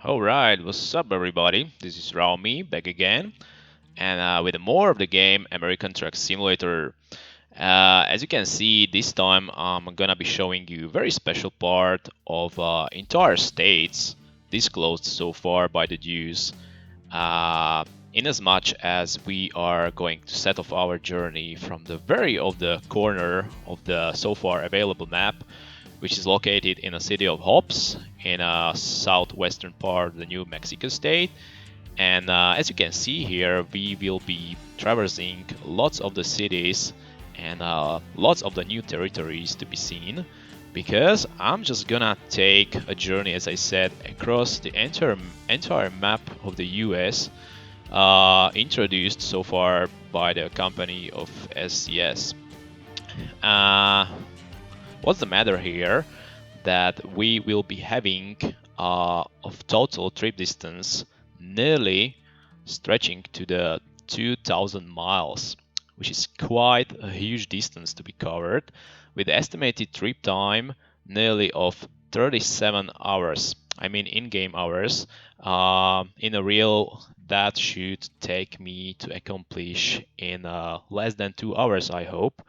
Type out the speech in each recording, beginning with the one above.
Alright, what's up everybody? This is Raomi back again, and with more of the game American Truck Simulator. As you can see, this time I'm gonna be showing you a very special part of entire states disclosed so far by the Jews. In as much as we are going to set off our journey from the very of the corner of the so far available map, which is located in the city of Hobbs in a southwestern part of the New Mexico state. And as you can see here, we will be traversing lots of the cities and lots of the new territories to be seen, because I'm just gonna take a journey, as I said, across the entire map of the US, introduced so far by the company of SCS. Uh, what's the matter here? That we will be having of total trip distance nearly stretching to the 2000 miles, which is quite a huge distance to be covered, with estimated trip time nearly of 37 hours. I mean in-game hours. In a real, that should take me to accomplish in less than 2 hours, I hope,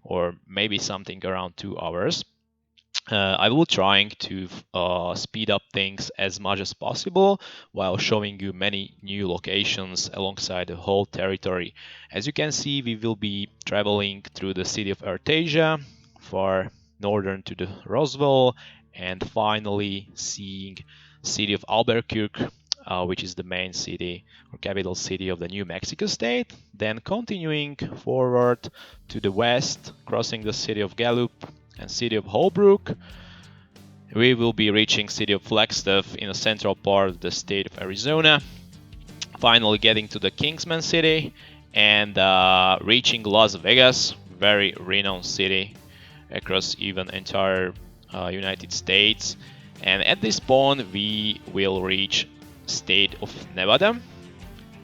or maybe something around 2 hours. I will trying to speed up things as much as possible while showing you many new locations alongside the whole territory. As you can see, we will be traveling through the city of Artesia, far northern to the Roswell, and finally seeing city of Albuquerque, which is the main city or capital city of the New Mexico state. Then continuing forward to the west, crossing the city of Gallup and city of Holbrook, we will be reaching city of Flagstaff in the central part of the state of Arizona, finally getting to the Kingsman city and reaching Las Vegas, very renowned city across even entire United States. And at this point we will reach state of Nevada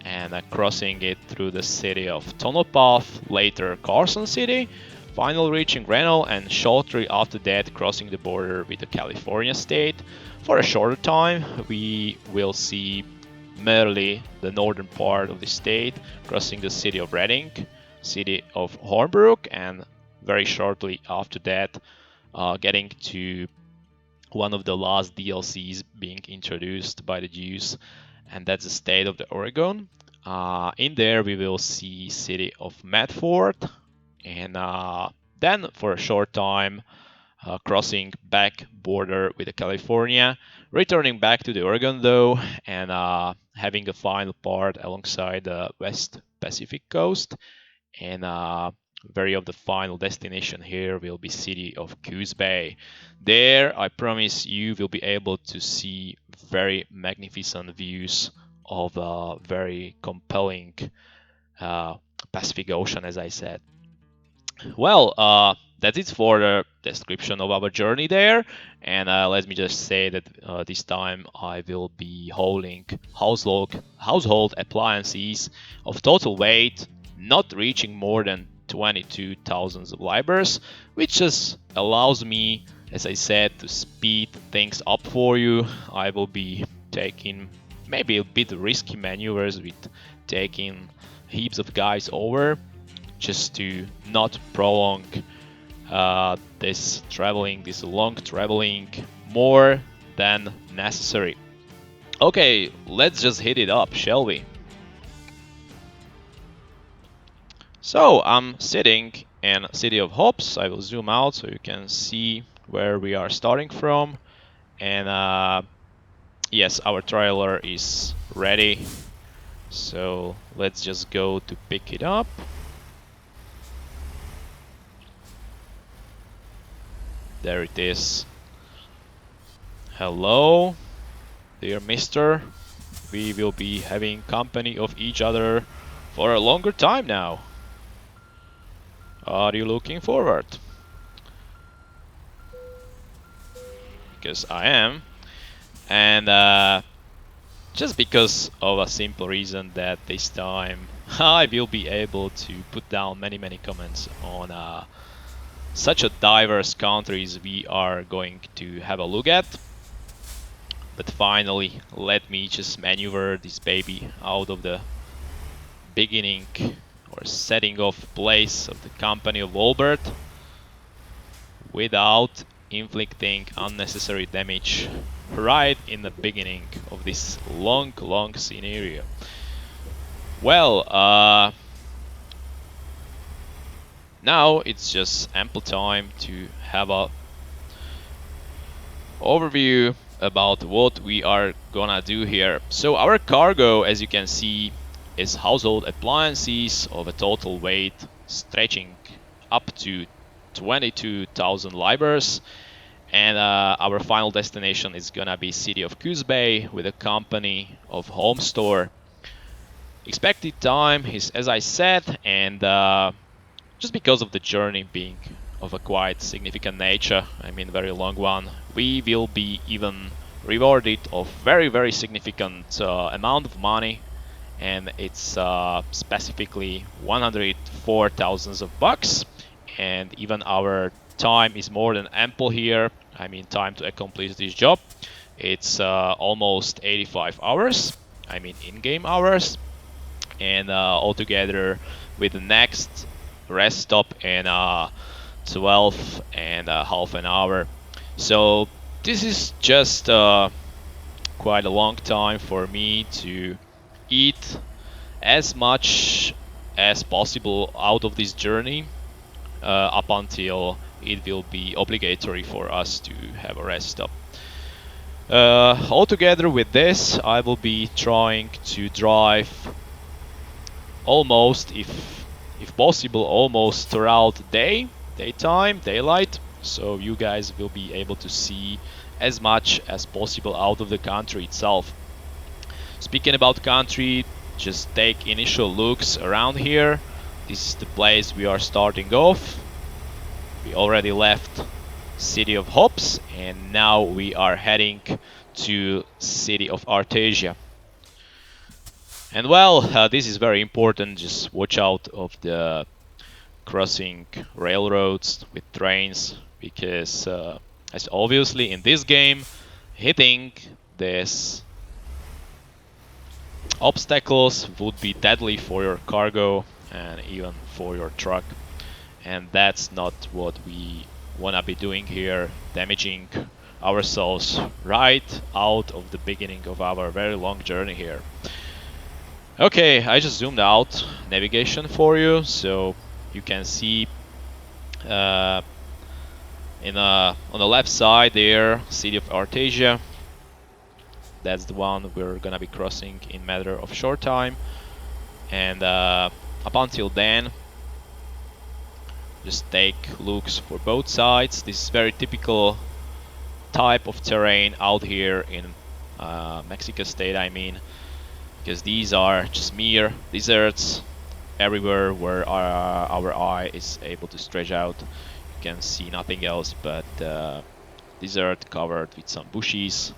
and crossing it through the city of Tonopah, later Carson City, finally reaching Reno, and shortly after that crossing the border with the California state. For a shorter time we will see merely the northern part of the state, crossing the city of Redding, city of Hornbrook, and very shortly after that getting to one of the last DLCs being introduced by the Jews, and that's the state of the Oregon. In there we will see city of Medford, and then for a short time crossing back border with California, returning back to the Oregon though, and having a final part alongside the West Pacific coast, and very of the final destination here will be city of Coos Bay. There I promise you will be able to see very magnificent views of a very compelling Pacific Ocean, as I said. Well, that's it for the description of our journey there. And let me just say that this time I will be holding household appliances of total weight not reaching more than 22,000 libras, which just allows me, as I said, to speed things up for you. I will be taking maybe a bit risky maneuvers with taking heaps of guys over, just to not prolong this long traveling more than necessary. Okay, let's just hit it up, shall we? So I'm sitting in city of Hobbs. I will zoom out so you can see where we are starting from. And yes, our trailer is ready. So let's just go to pick it up. There it is. Hello, dear mister. We will be having company of each other for a longer time now. Are you looking forward? Because I am. And just because of a simple reason that this time I will be able to put down many comments on such a diverse countries we are going to have a look at. But finally, let me just maneuver this baby out of the beginning or setting off place of the company of Wolbert without inflicting unnecessary damage right in the beginning of this long scenario. Well, now it's just ample time to have a overview about what we are gonna do here. So our cargo, as you can see, is household appliances of a total weight stretching up to 22,000 libras. And our final destination is gonna be city of Coos Bay with a company of home store. Expected time is, as I said, and just because of the journey being of a quite significant nature, I mean very long one, we will be even rewarded of very significant amount of money, and it's specifically 104,000 of bucks, and even our time is more than ample here. I mean time to accomplish this job. It's almost 85 hours, I mean in-game hours, and altogether with the next rest stop in 12 and half an hour. So this is just quite a long time for me to eat as much as possible out of this journey up until it will be obligatory for us to have a rest stop. Altogether with this, I will be trying to drive almost, if possible, almost throughout the daytime, daylight, so you guys will be able to see as much as possible out of the country itself. Speaking about country, just take initial looks around here. This is the place we are starting off. We already left city of Hobbs, and now we are heading to city of Artesia. And well, this is very important. Just watch out of the crossing railroads with trains, because as obviously in this game, hitting these obstacles would be deadly for your cargo and even for your truck. And that's not what we wanna be doing here, damaging ourselves right out of the beginning of our very long journey here. Okay, I just zoomed out navigation for you, so you can see on the left side there, city of Artesia. That's the one we're gonna be crossing in matter of short time, and up until then, just take looks for both sides. This is very typical type of terrain out here in Mexico State, I mean, because these are just mere deserts. Everywhere where our eye is able to stretch out, you can see nothing else but desert covered with some bushes,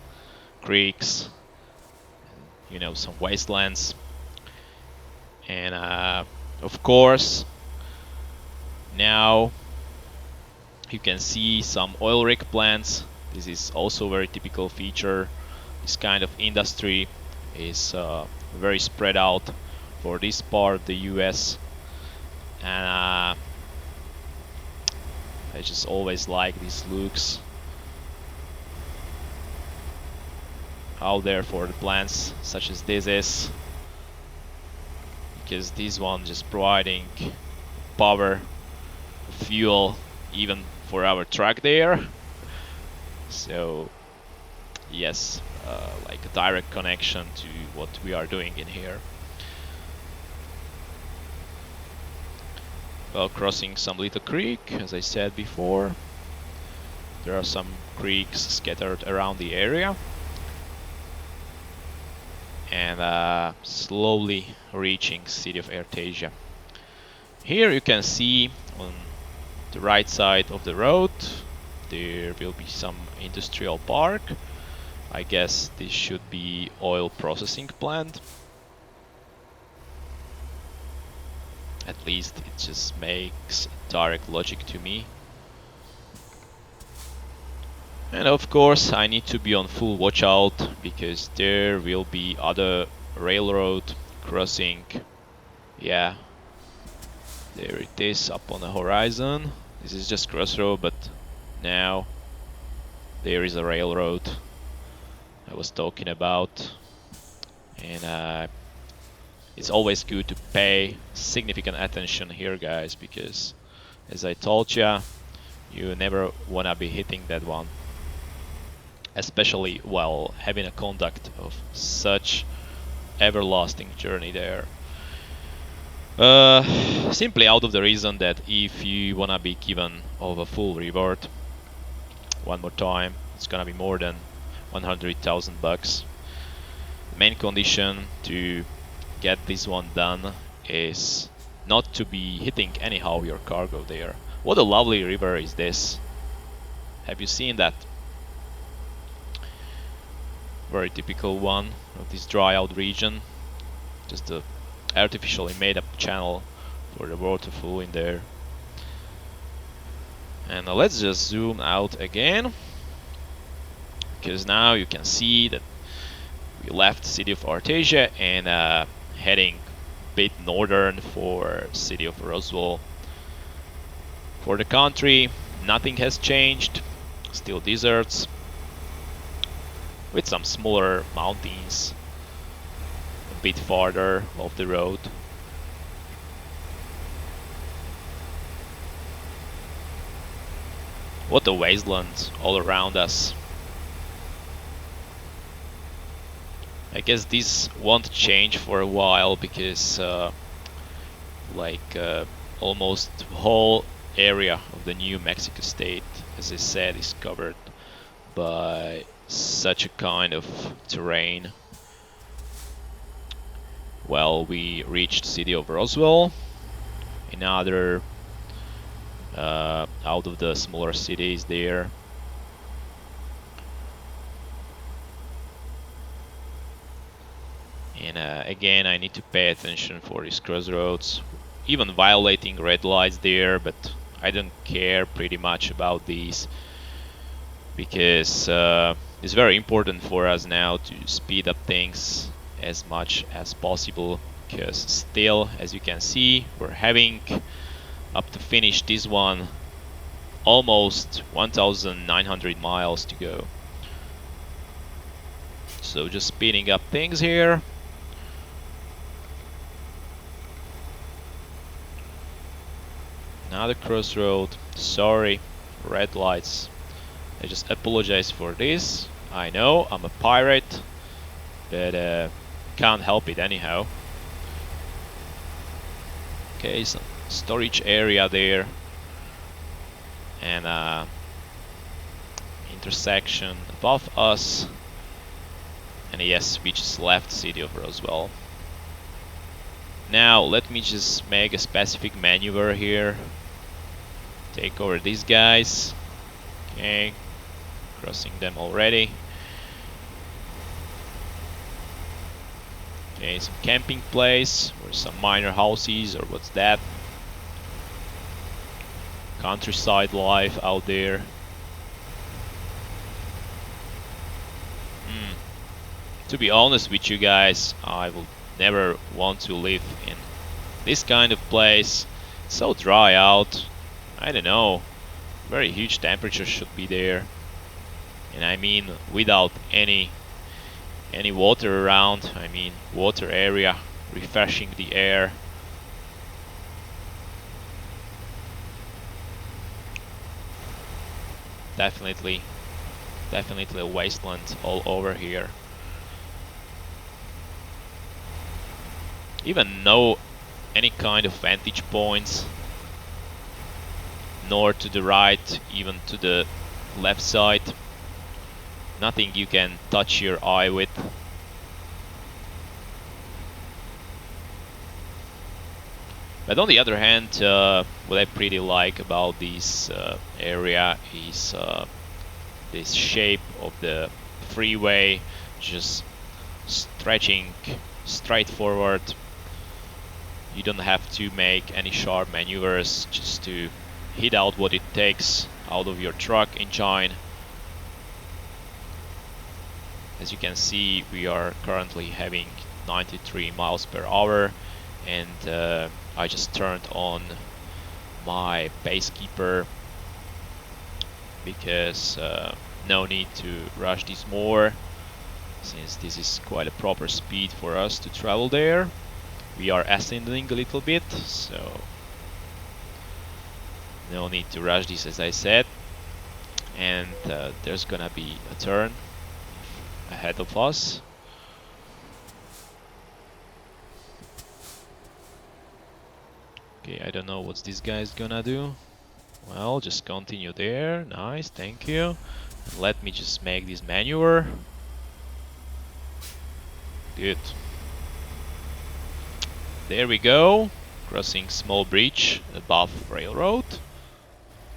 creeks, you know, some wastelands. And of course, now you can see some oil rig plants. This is also a very typical feature. This kind of industry is very spread out for this part of the US, and I just always like these looks out there for the plants such as this is, because this one just providing power, fuel even for our truck there. So yes, like a direct connection to what we are doing in here. Well, crossing some little creek, as I said before. There are some creeks scattered around the area. And slowly reaching city of Artesia. Here you can see on the right side of the road there will be some industrial park. I guess this should be oil processing plant. At least it just makes direct logic to me. And of course I need to be on full watch out because there will be other railroad crossing. Yeah, there it is up on the horizon. This is just crossroad, but now there is a railroad I was talking about. And it's always good to pay significant attention here, guys, because as I told ya, you never wanna be hitting that one, especially while having a conduct of such everlasting journey there. Simply out of the reason that if you wanna be given of a full reward, one more time, it's gonna be more than 100,000 bucks. Main condition to get this one done is not to be hitting anyhow your cargo there. What a lovely river is this. Have you seen that? Very typical one of this dry out region. Just a artificially made up channel for the water flow in there. And let's just zoom out again, because now you can see that we left city of Artesia and heading a bit northern for city of Roswell. For the country, nothing has changed, still deserts with some smaller mountains a bit farther off the road. What a wasteland all around us. I guess this won't change for a while because almost the whole area of the New Mexico state, as I said, is covered by such a kind of terrain. Well, we reached city of Roswell, another out of the smaller cities there. And again, I need to pay attention for these crossroads, even violating red lights there, but I don't care pretty much about these because it's very important for us now to speed up things as much as possible, because still, as you can see, we're having up to finish this one almost 1,900 miles to go. So just speeding up things here. Another crossroad. Sorry, red lights. I just apologize for this. I know I'm a pirate, but can't help it anyhow. Okay, some storage area there, and intersection above us. And yes, we just left city of Roswell. Now let me just make a specific maneuver here. Take over these guys. Okay, crossing them already. Okay, some camping place or some minor houses, or what's that? Countryside life out there. To be honest with you guys, I will never want to live in this kind of place. It's so dry out. I don't know. Very huge temperature should be there. And I mean without any water around. I mean water area refreshing the air. Definitely a wasteland all over here. Even no any kind of vantage points, nor to the right, even to the left side. Nothing you can touch your eye with. But on the other hand, what I pretty like about this area is this shape of the freeway, just stretching straight forward. You don't have to make any sharp maneuvers just to hit out what it takes out of your truck engine. As you can see, we are currently having 93 miles per hour, and I just turned on my pacekeeper because no need to rush this more, since this is quite a proper speed for us to travel there. We are ascending a little bit, so no need to rush this, as I said. And there's gonna be a turn ahead of us. Okay, I don't know what this guy's gonna do. Well, just continue there. Nice, thank you. And let me just make this maneuver. Good. There we go. Crossing small bridge above railroad.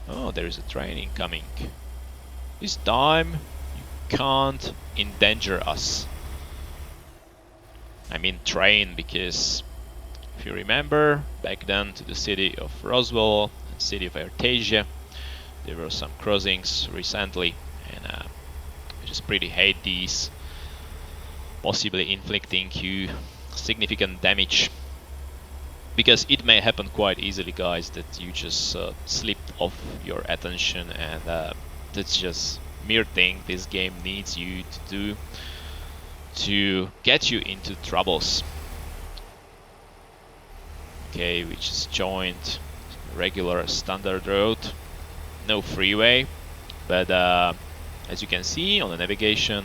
Oh, there is a train incoming. This time you can't endanger us. I mean train, because if you remember, back then to the city of Roswell and city of Artesia, there were some crossings recently, and I just pretty hate these, possibly inflicting you significant damage. Because it may happen quite easily, guys, that you just slip off your attention, and that's just mere thing this game needs you to do to get you into troubles. Okay, we just joined regular standard road, no freeway, but as you can see on the navigation,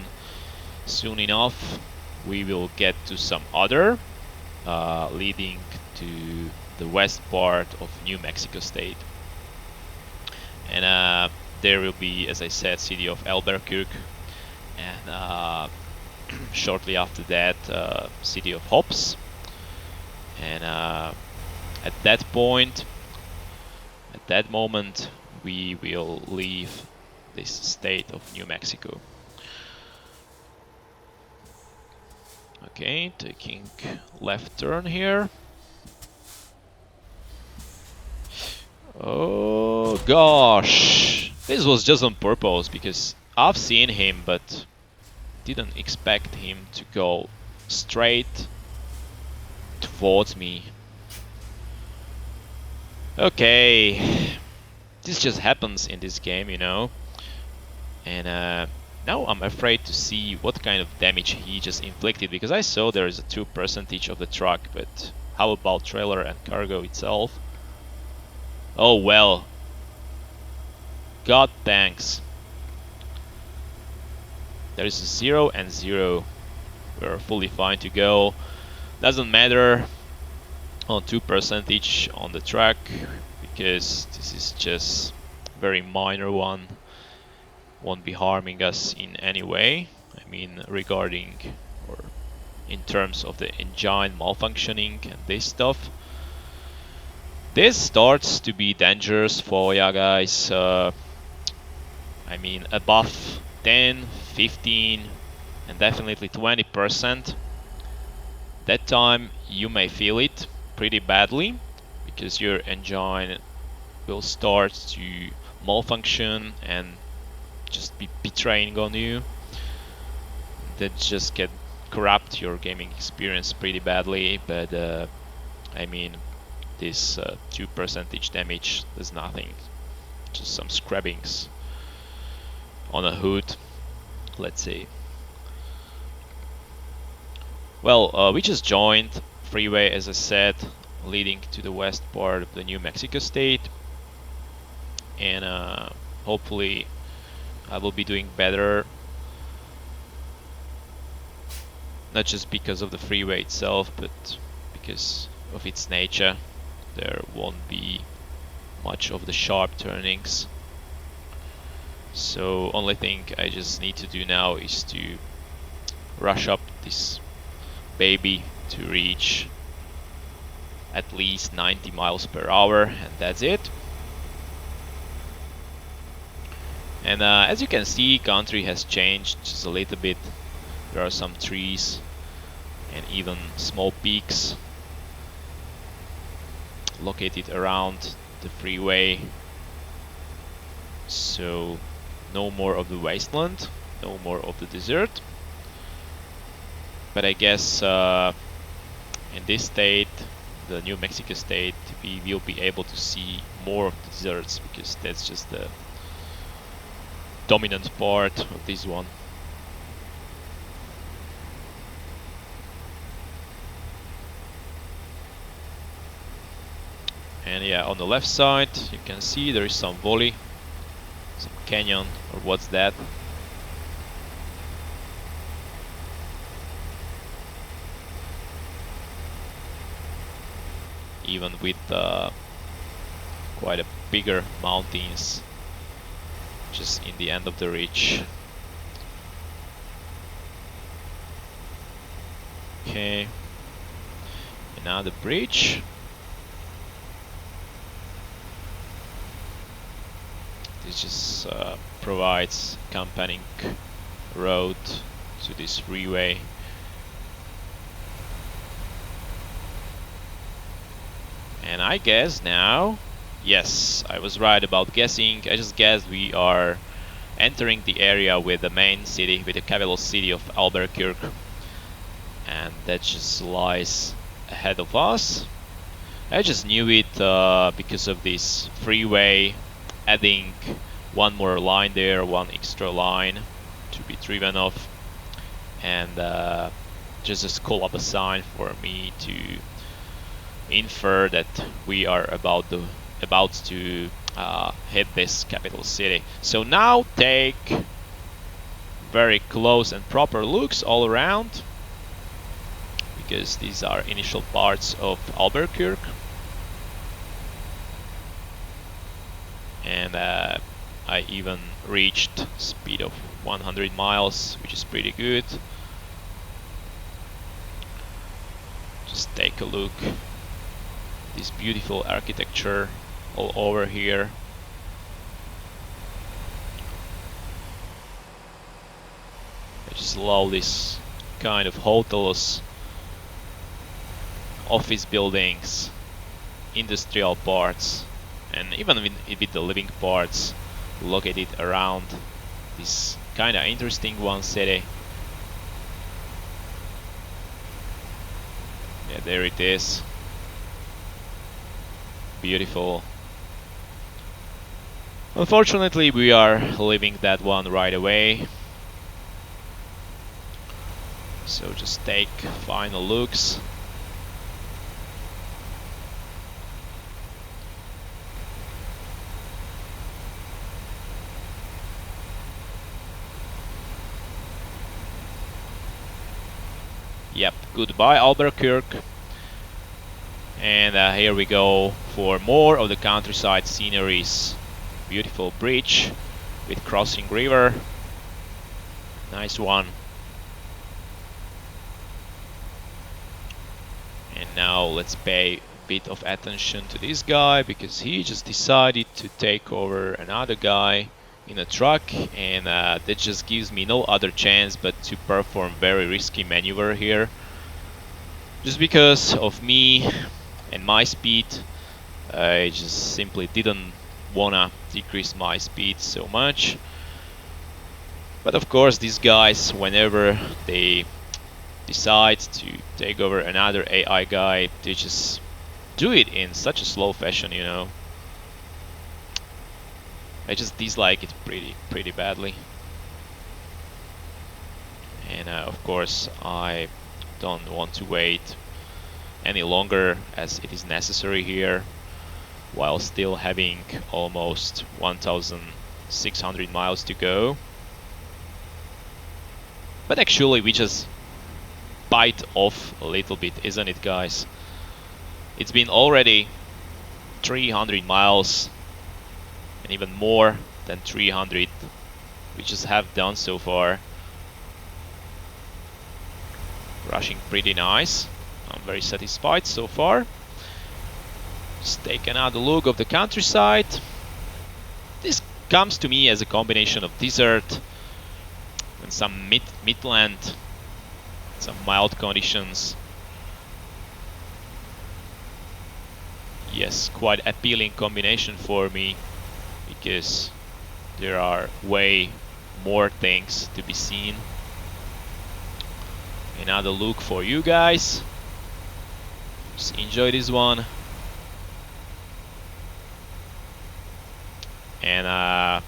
soon enough we will get to some other leading to the west part of New Mexico State, and there will be, as I said, city of Albuquerque, and shortly after that city of Hobbs, and at that point, at that moment, we will leave this state of New Mexico. Okay, taking left turn here. Oh gosh, this was just on purpose, because I've seen him but didn't expect him to go straight towards me. Okay, this just happens in this game, you know. And now I'm afraid to see what kind of damage he just inflicted, because I saw there is a 2% of the truck, but how about trailer and cargo itself? Oh well. God thanks. There is 0 and 0. We're fully fine to go. Doesn't matter on 2% on the track, because this is just very minor one. Won't be harming us in any way. I mean, regarding or in terms of the engine malfunctioning and this stuff. This starts to be dangerous for ya guys. I mean, above 10, 15, and definitely 20%. That time you may feel it pretty badly, because your engine will start to malfunction and just be betraying on you. That just can corrupt your gaming experience pretty badly. But I mean, this 2% damage is nothing, just some scrappings on a hood, let's say. Well, we just joined freeway, as I said, leading to the west part of the New Mexico State, and hopefully I will be doing better, not just because of the freeway itself, but because of its nature. There won't be much of the sharp turnings. So only thing I just need to do now is to rush up this baby to reach at least 90 miles per hour, and that's it. And as you can see, country has changed just a little bit. There are some trees and even small peaks located around the freeway. So no more of the wasteland, no more of the desert. But I guess in this state, the New Mexico state, we will be able to see more of the deserts because that's just the dominant part of this one. And yeah, on the left side you can see there is some valley, some canyon, or what's that? Even with quite a bigger mountains just in the end of the ridge. Okay, and now the bridge. This just provides accompanying road to this freeway. And I guess now, yes, I was right about guessing. I just guessed we are entering the area with the main city, with the capital city of Albuquerque. And that just lies ahead of us. I just knew it because of this freeway adding one more line there, one extra line to be driven off. And just a skull up a sign for me to infer that we are about to hit this capital city. So now take very close and proper looks all around, because these are initial parts of Albuquerque. And I even reached speed of 100 miles, which is pretty good. Just take a look. This beautiful architecture all over here. I just love this kind of hotels, office buildings, industrial parts, and even with the living parts located around this kind of interesting one city. Yeah, there it is. Beautiful. Unfortunately, we are leaving that one right away. So just take final looks. Yep, goodbye Albuquerque. And here we go for more of the countryside sceneries. Beautiful bridge with crossing river. Nice one. And now let's pay a bit of attention to this guy, because he just decided to take over another guy in a truck, and that just gives me no other chance but to perform very risky maneuver here. Just because of me and my speed, I just simply didn't wanna decrease my speed so much. But of course, these guys, whenever they decide to take over another AI guy, they just do it in such a slow fashion, you know. I just dislike it pretty badly. And of course, I don't want to wait any longer, as it is necessary here, while still having almost 1,600 miles to go. But actually we just bite off a little bit, isn't it, guys? It's been already 300 miles, and even more than 300 we just have done so far. Rushing pretty nice. I'm very satisfied so far. Just take another look of the countryside. This comes to me as a combination of desert and some midland, some mild conditions. Yes, quite appealing combination for me, because there are way more things to be seen. another look for you guys. Just enjoy this one. And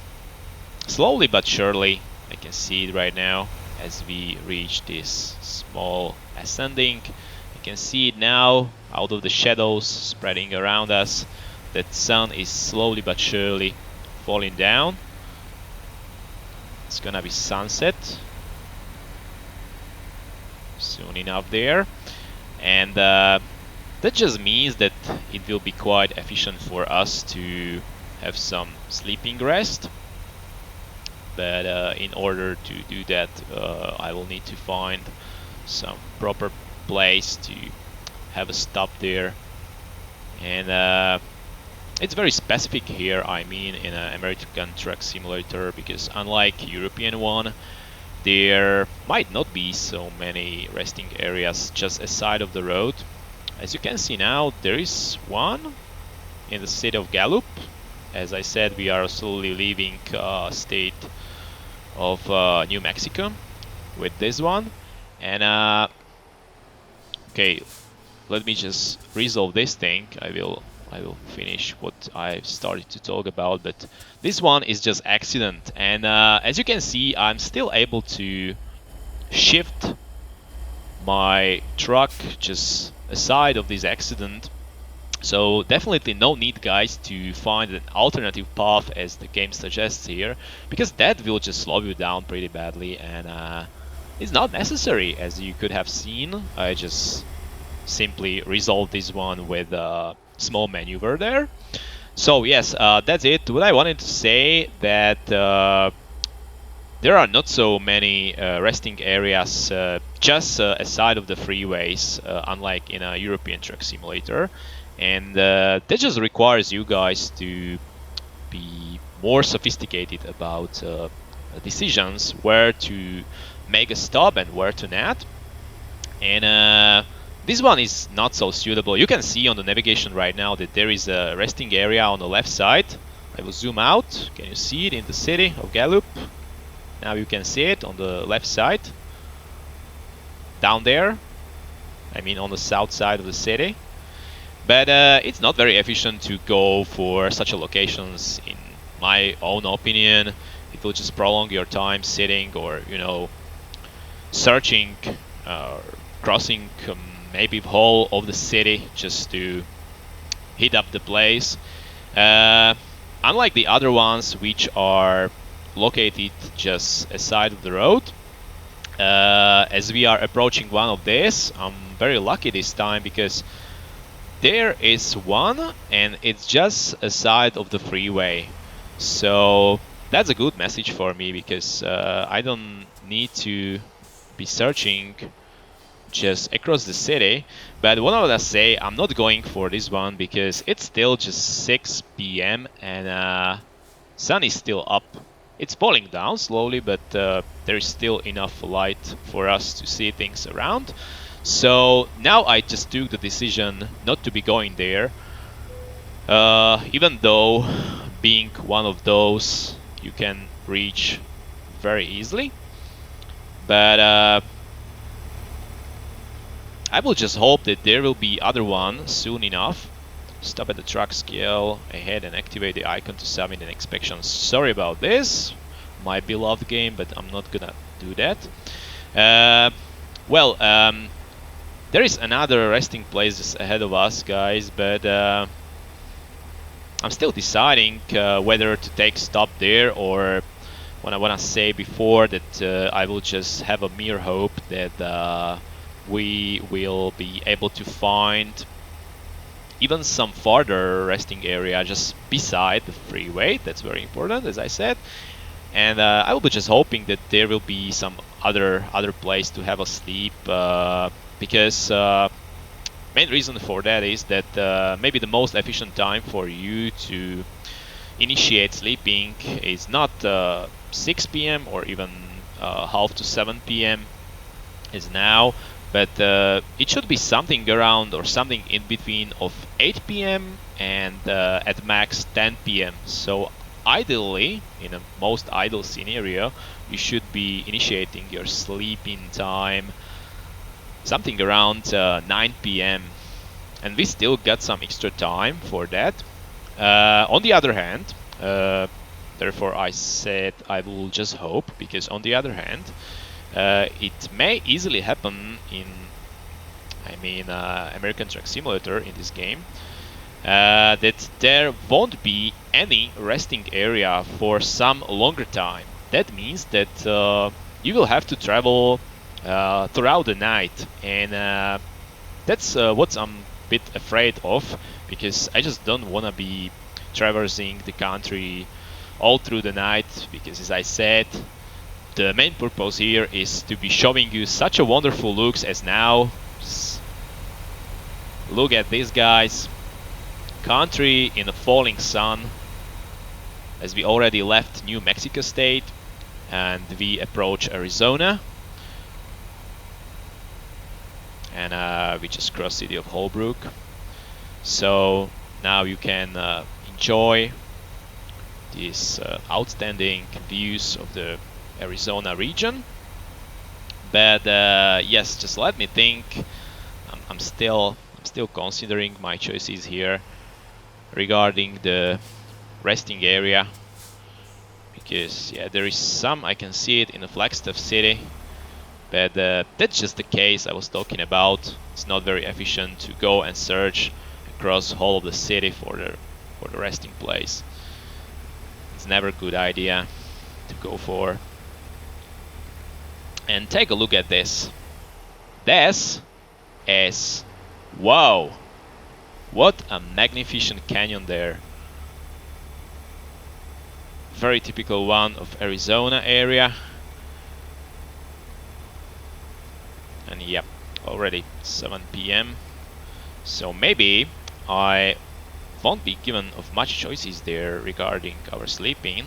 slowly but surely, I can see it right now as we reach this small ascending. You can see it now out of the shadows spreading around us. That sun is slowly but surely falling down. It's gonna be sunset soon enough there, and that just means that it will be quite efficient for us to have some sleeping rest. But in order to do that, I will need to find some proper place to have a stop there. And it's very specific here, I mean, in an American Truck Simulator, because unlike European one, there might not be so many resting areas just aside of the road. As you can see now, there is one in the city of Gallup. As I said, we are slowly leaving state of New Mexico with this one. And okay, let me just resolve this thing. I will finish what I started to talk about, but this one is just accident. And as you can see, I'm still able to shift my truck just aside of this accident. So definitely no need, guys, to find an alternative path as the game suggests here, because that will just slow you down pretty badly, and it's not necessary. As you could have seen, I just simply resolved this one with a small maneuver there. So yes, that's it. What I wanted to say that there are not so many resting areas just aside of the freeways, unlike in a European Truck Simulator. And that just requires you guys to be more sophisticated about decisions where to make a stop and where to not. And this one is not so suitable. You can see on the navigation right now that there is a resting area on the left side. I will zoom out. Can you see it in the city of Gallup? Now you can see it on the left side. Down there. I mean on the south side of the city. But it's not very efficient to go for such a locations, in my own opinion. It will just prolong your time sitting or, you know, searching, crossing maybe the whole of the city just to hit up the place. Unlike the other ones, which are located just aside of the road. As we are approaching one of these, I'm very lucky this time because there is one and it's just aside of the freeway. So that's a good message for me, because I don't need to be searching just across the city. But what I want to say, I'm not going for this one because it's still just 6 p.m. and sun is still up. It's falling down slowly, but there is still enough light for us to see things around. So now I just took the decision not to be going there, even though being one of those you can reach very easily. But I will just hope that there will be other one soon enough. Stop at the truck scale ahead and activate the icon to submit an inspection. Sorry about this, my beloved game, but I'm not gonna do that. There is another resting place just ahead of us, guys, but I'm still deciding whether to take stop there, or what I want to say before that I will just have a mere hope that we will be able to find even some farther resting area just beside the freeway. That's very important, as I said. And I will be just hoping that there will be some other place to have a sleep, because main reason for that is that maybe the most efficient time for you to initiate sleeping is not 6 p.m. or even half to 7 p.m. is now, but it should be something around or something in between of 8 p.m. and at max 10 p.m. So ideally, in a most ideal scenario, you should be initiating your sleeping time something around 9 p.m. and we still got some extra time for that. On the other hand, therefore I said I will just hope, because on the other hand, it may easily happen in, American Truck Simulator in this game, that there won't be any resting area for some longer time. That means that you will have to travel throughout the night, and that's what I'm a bit afraid of, because I just don't want to be traversing the country all through the night, because as I said, the main purpose here is to be showing you such a wonderful looks as now. Just look at these guys. Country in the falling sun, as we already left New Mexico State and we approach Arizona, and we just crossed city of Holbrook. So now you can enjoy these outstanding views of the Arizona region. But yes, just let me think. I'm still considering my choices here regarding the resting area, because yeah, there is some, I can see it in the Flagstaff city, but that's just the case I was talking about. It's not very efficient to go and search across whole of the city for the resting place. It's never a good idea to go for. And take a look at this. This is, wow, what a magnificent canyon there. Very typical one of Arizona area. And yep, already 7 p.m. So maybe I won't be given of much choices there regarding our sleeping.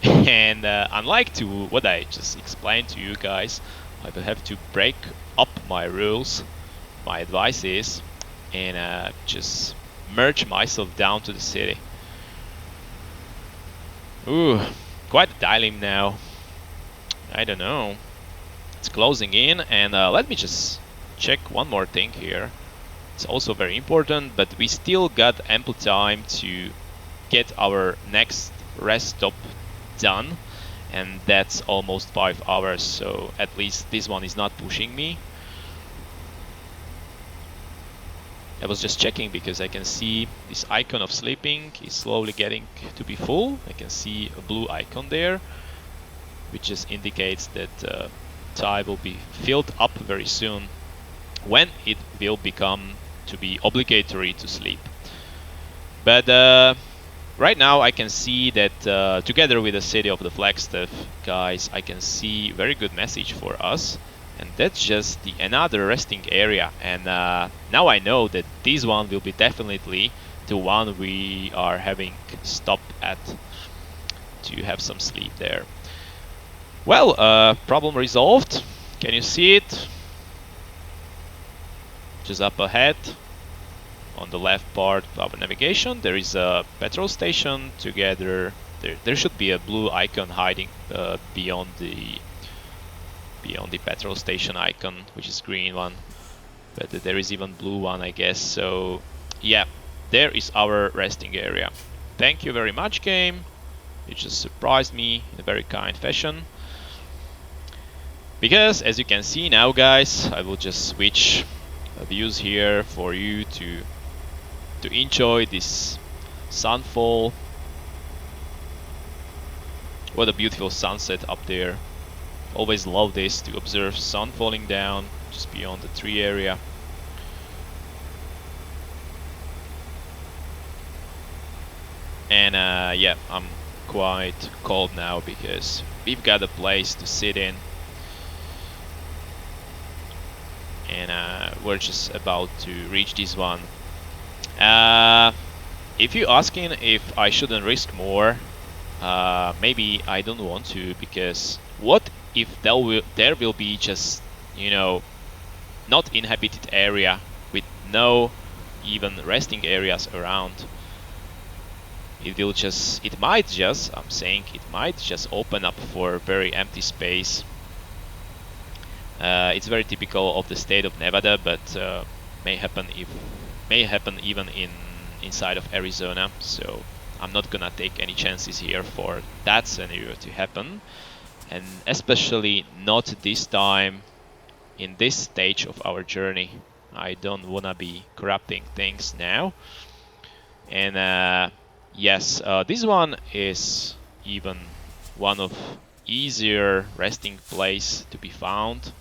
And unlike to what I just explained to you guys, I will have to break up my rules, my advices, and just merge myself down to the city. Ooh, quite a dilemma now. I don't know. It's closing in, and let me just check one more thing here. It's also very important, but we still got ample time to get our next rest stop done, and that's almost 5 hours, so at least this one is not pushing me. I was just checking because I can see this icon of sleeping is slowly getting to be full. I can see a blue icon there, which just indicates that time will be filled up very soon, when it will become to be obligatory to sleep. But right now I can see that together with the city of the Flagstaff guys, I can see very good message for us, and that's just the another resting area. And now I know that this one will be definitely the one we are having stop at to have some sleep there. Well, problem resolved. Can you see it? Just up ahead on the left part of our navigation, there is a petrol station. Together there should be a blue icon hiding beyond the petrol station icon, which is green one, but there is even blue one, I guess. So yeah, there is our resting area. Thank you very much, game. You just surprised me in a very kind fashion. Because as you can see now, guys, I will just switch views here for you to enjoy this sunfall. What a beautiful sunset up there. Always love this, to observe sun falling down just beyond the tree area. And yeah, I'm quite cold now because we've got a place to sit in, and we're just about to reach this one. If you're asking if I shouldn't risk more, maybe I don't want to, because what if there will be just, you know, not inhabited area with no even resting areas around? It might just, I'm saying, it might just open up for very empty space. It's very typical of the state of Nevada, but may happen even inside of Arizona. So I'm not gonna take any chances here for that scenario to happen, and especially not this time in this stage of our journey. I don't wanna be corrupting things now. And yes, this one is even one of easier resting place to be found,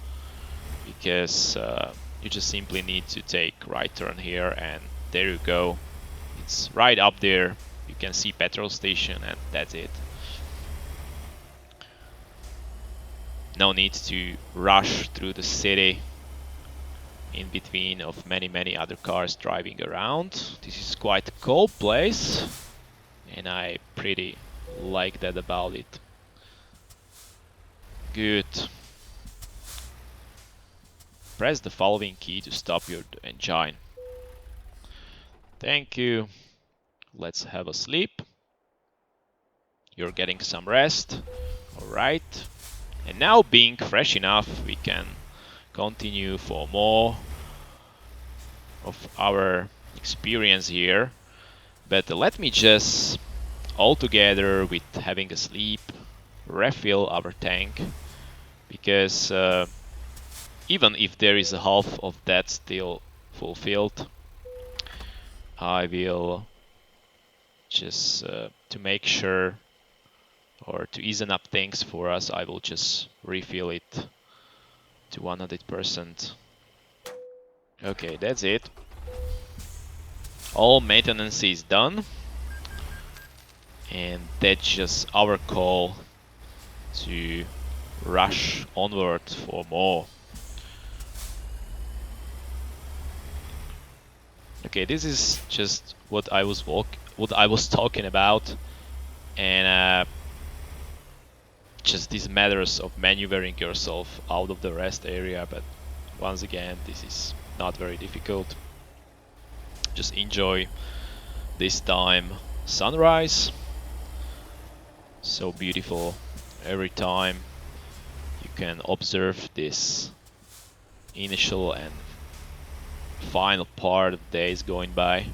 because you just simply need to take right turn here, and there you go. It's right up there. You can see petrol station, and that's it. No need to rush through the city in between of many other cars driving around. This is quite a cool place, and I pretty like that about it. Good. Press the following key to stop your engine. Thank you. Let's have a sleep. You're getting some rest. Alright. And now, being fresh enough, we can continue for more of our experience here. But let me just, all together with having a sleep, refill our tank, because even if there is a half of that still fulfilled, I will just to make sure, or to ease up things for us, I will just refill it to 100%. Okay, that's it. All maintenance is done, and that's just our call to rush onward for more. Okay, this is just what I was talking about, and just these matters of maneuvering yourself out of the rest area. But once again, this is not very difficult. Just enjoy this time sunrise. So beautiful every time you can observe this initial and final part of the days going by.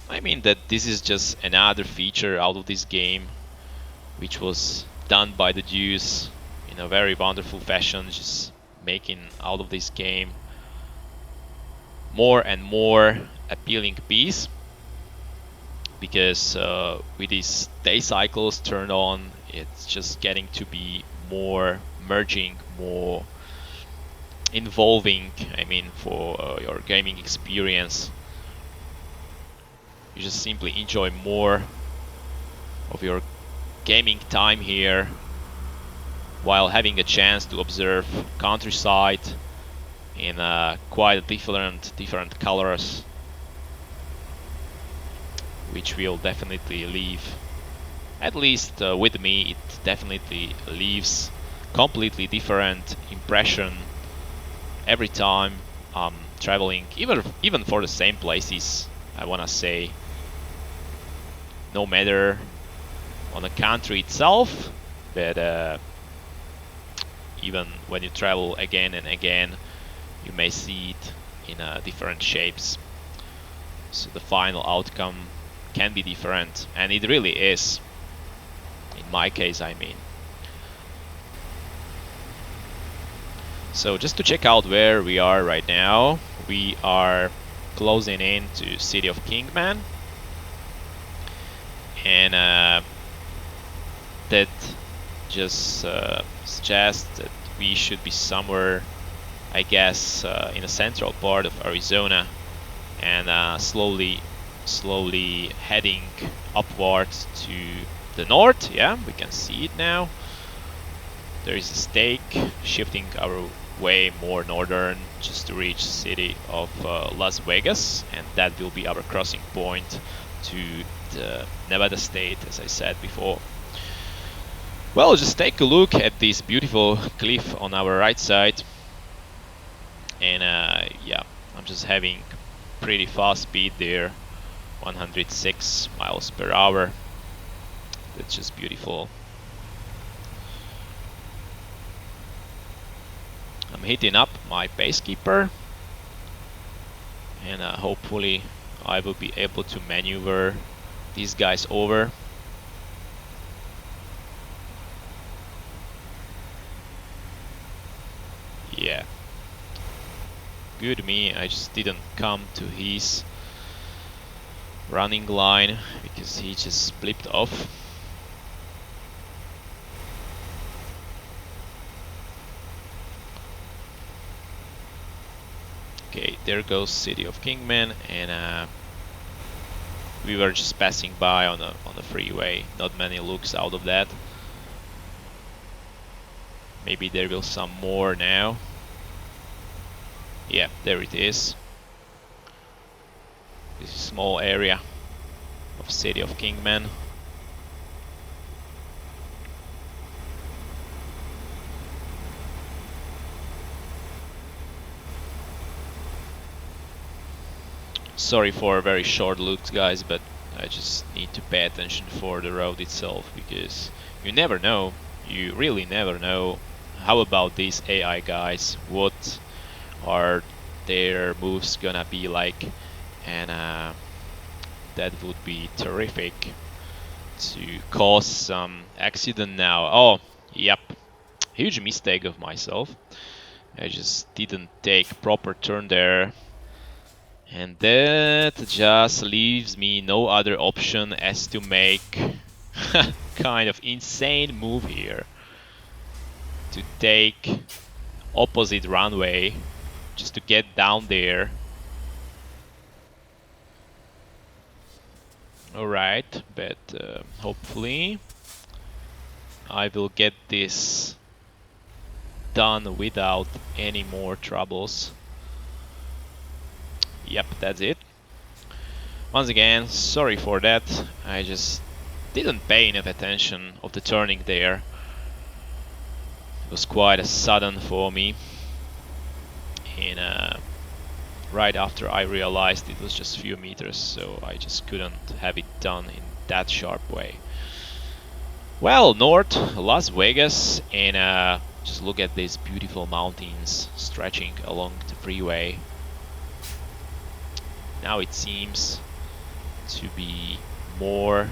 I mean that this is just another feature out of this game, which was done by the Jews in a very wonderful fashion, just making out of this game more and more appealing piece. Because with these day cycles turned on, it's just getting to be more merging, more involving, I mean, for your gaming experience. You just simply enjoy more of your gaming time here, while having a chance to observe countryside in quite different colors, which will definitely leave, at least with me, it definitely leaves completely different impression every time I'm traveling, even for the same places, I wanna say. No matter on the country itself, but even when you travel again and again, you may see it in different shapes. So the final outcome can be different, and it really is, in my case, I mean. So just to check out where we are right now, we are closing in to city of Kingman, and that just suggests that we should be somewhere, I guess, in the central part of Arizona, and slowly heading upwards to the north. Yeah, we can see it now. There is a stake shifting our way more northern, just to reach city of Las Vegas, and that will be our crossing point to the Nevada state, as I said before. Well, just take a look at this beautiful cliff on our right side, and yeah, I'm just having pretty fast speed there, 106 miles per hour. That's just beautiful. I'm hitting up my basekeeper, and hopefully I will be able to maneuver these guys over. Yeah. Good me, I just didn't come to his running line because he just blipped off. Okay, there goes City of Kingman, and we were just passing by on the freeway. Not many looks out of that. Maybe there will some more now. Yeah, there it is. This small area of City of Kingman. Sorry for very short looks, guys, but I just need to pay attention for the road itself, because you never know, you really never know how about these AI guys, what are their moves gonna be like, and that would be terrific to cause some accident now. Oh, yep, huge mistake of myself. I just didn't take proper turn there, and that just leaves me no other option as to make kind of insane move here to take opposite runway just to get down there. Alright, but hopefully I will get this done without any more troubles. Yep, that's it. Once again, sorry for that. I just didn't pay enough attention of the turning there. It was quite a sudden for me. And right after I realized it was just a few meters, so I just couldn't have it done in that sharp way. Well, north Las Vegas, and just look at these beautiful mountains stretching along the freeway. Now it seems to be more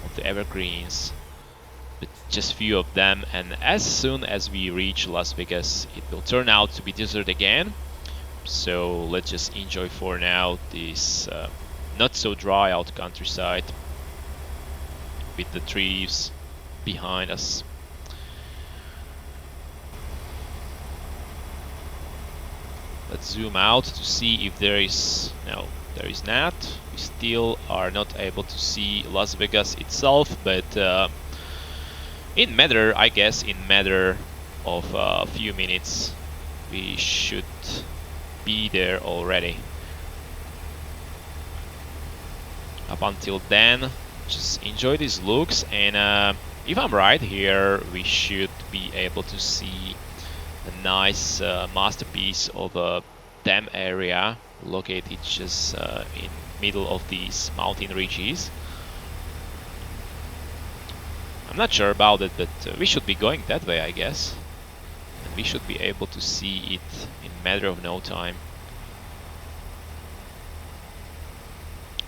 of the evergreens, but just few of them, and as soon as we reach Las Vegas it will turn out to be desert again. So let's just enjoy for now this not so dry out countryside with the trees behind us. Let's zoom out to see if there is... no, there is not. We still are not able to see Las Vegas itself, but in matter, I guess, in matter of a few minutes, we should be there already. Up until then, just enjoy these looks, and if I'm right here, we should be able to see a nice masterpiece of a dam area located just in middle of these mountain ridges. I'm not sure about it, but we should be going that way, I guess, and we should be able to see it in a matter of no time.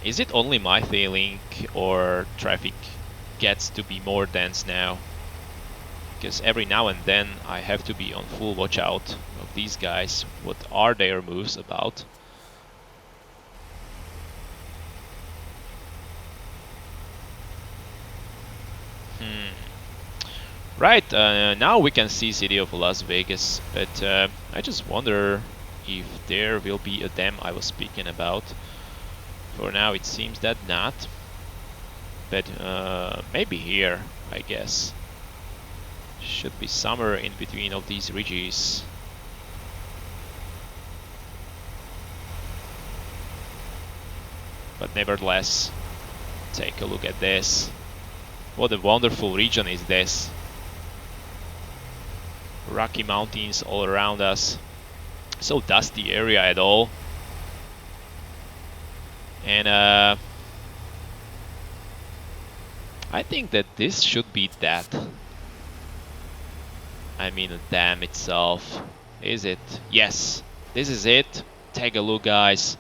Is it only my feeling, or traffic gets to be more dense now? Because every now and then I have to be on full watch out of these guys. What are their moves about? Right, now we can see City of Las Vegas, but I just wonder if there will be a dam I was speaking about. For now it seems that not, but maybe here, I guess. Should be somewhere in between of these ridges. But nevertheless, take a look at this. What a wonderful region is this. Rocky mountains all around us. So dusty area at all. And I think that this should be that. I mean, the dam itself. Is it? Yes, this is it. Take a look, guys.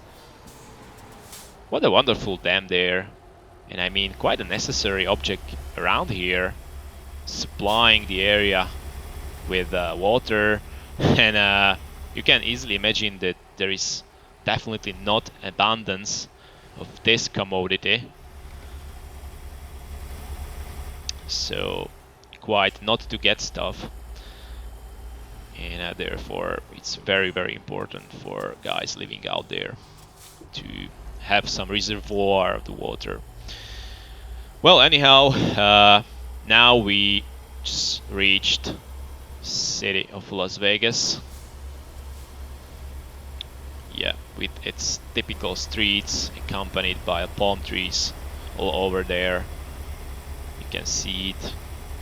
What a wonderful dam there. And I mean, quite a necessary object around here, supplying the area with water. And you can easily imagine that there is definitely not abundance of this commodity. So quite not to get stuff. And therefore it's very, very important for guys living out there to have some reservoir of the water. Well, anyhow, now we just reached city of Las Vegas. Yeah, with its typical streets accompanied by palm trees all over there. You can see it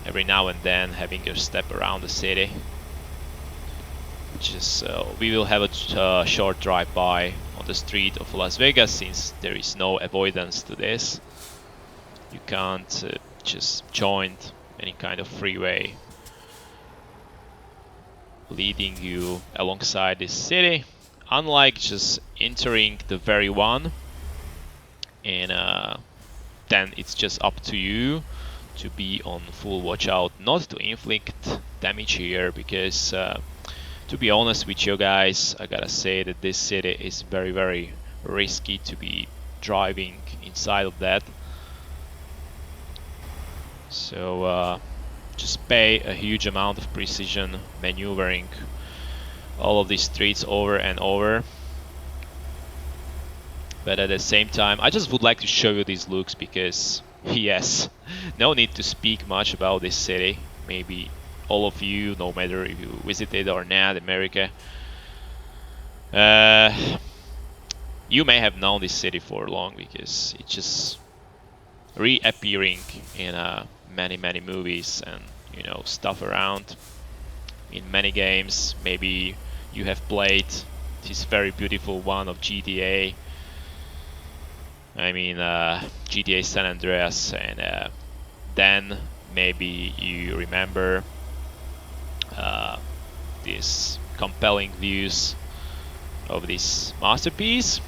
every now and then having a step around the city. Just we will have a short drive by on the street of Las Vegas, since there is no avoidance to this. You can't just join any kind of freeway leading you alongside this city, unlike just entering the very one. And then it's just up to you to be on full watch out not to inflict damage here, because to be honest with you guys, I gotta say that this city is very, very risky to be driving inside of that. So just pay a huge amount of precision maneuvering all of these streets over and over. But at the same time, I just would like to show you these looks because, yes, no need to speak much about this city. Maybe all of you, no matter if you visited or not America, you may have known this city for long because it's just reappearing in many, many movies and, you know, stuff around in many games. Maybe you have played this very beautiful one of GTA. I mean, GTA San Andreas, and then maybe you remember these compelling views of this masterpiece.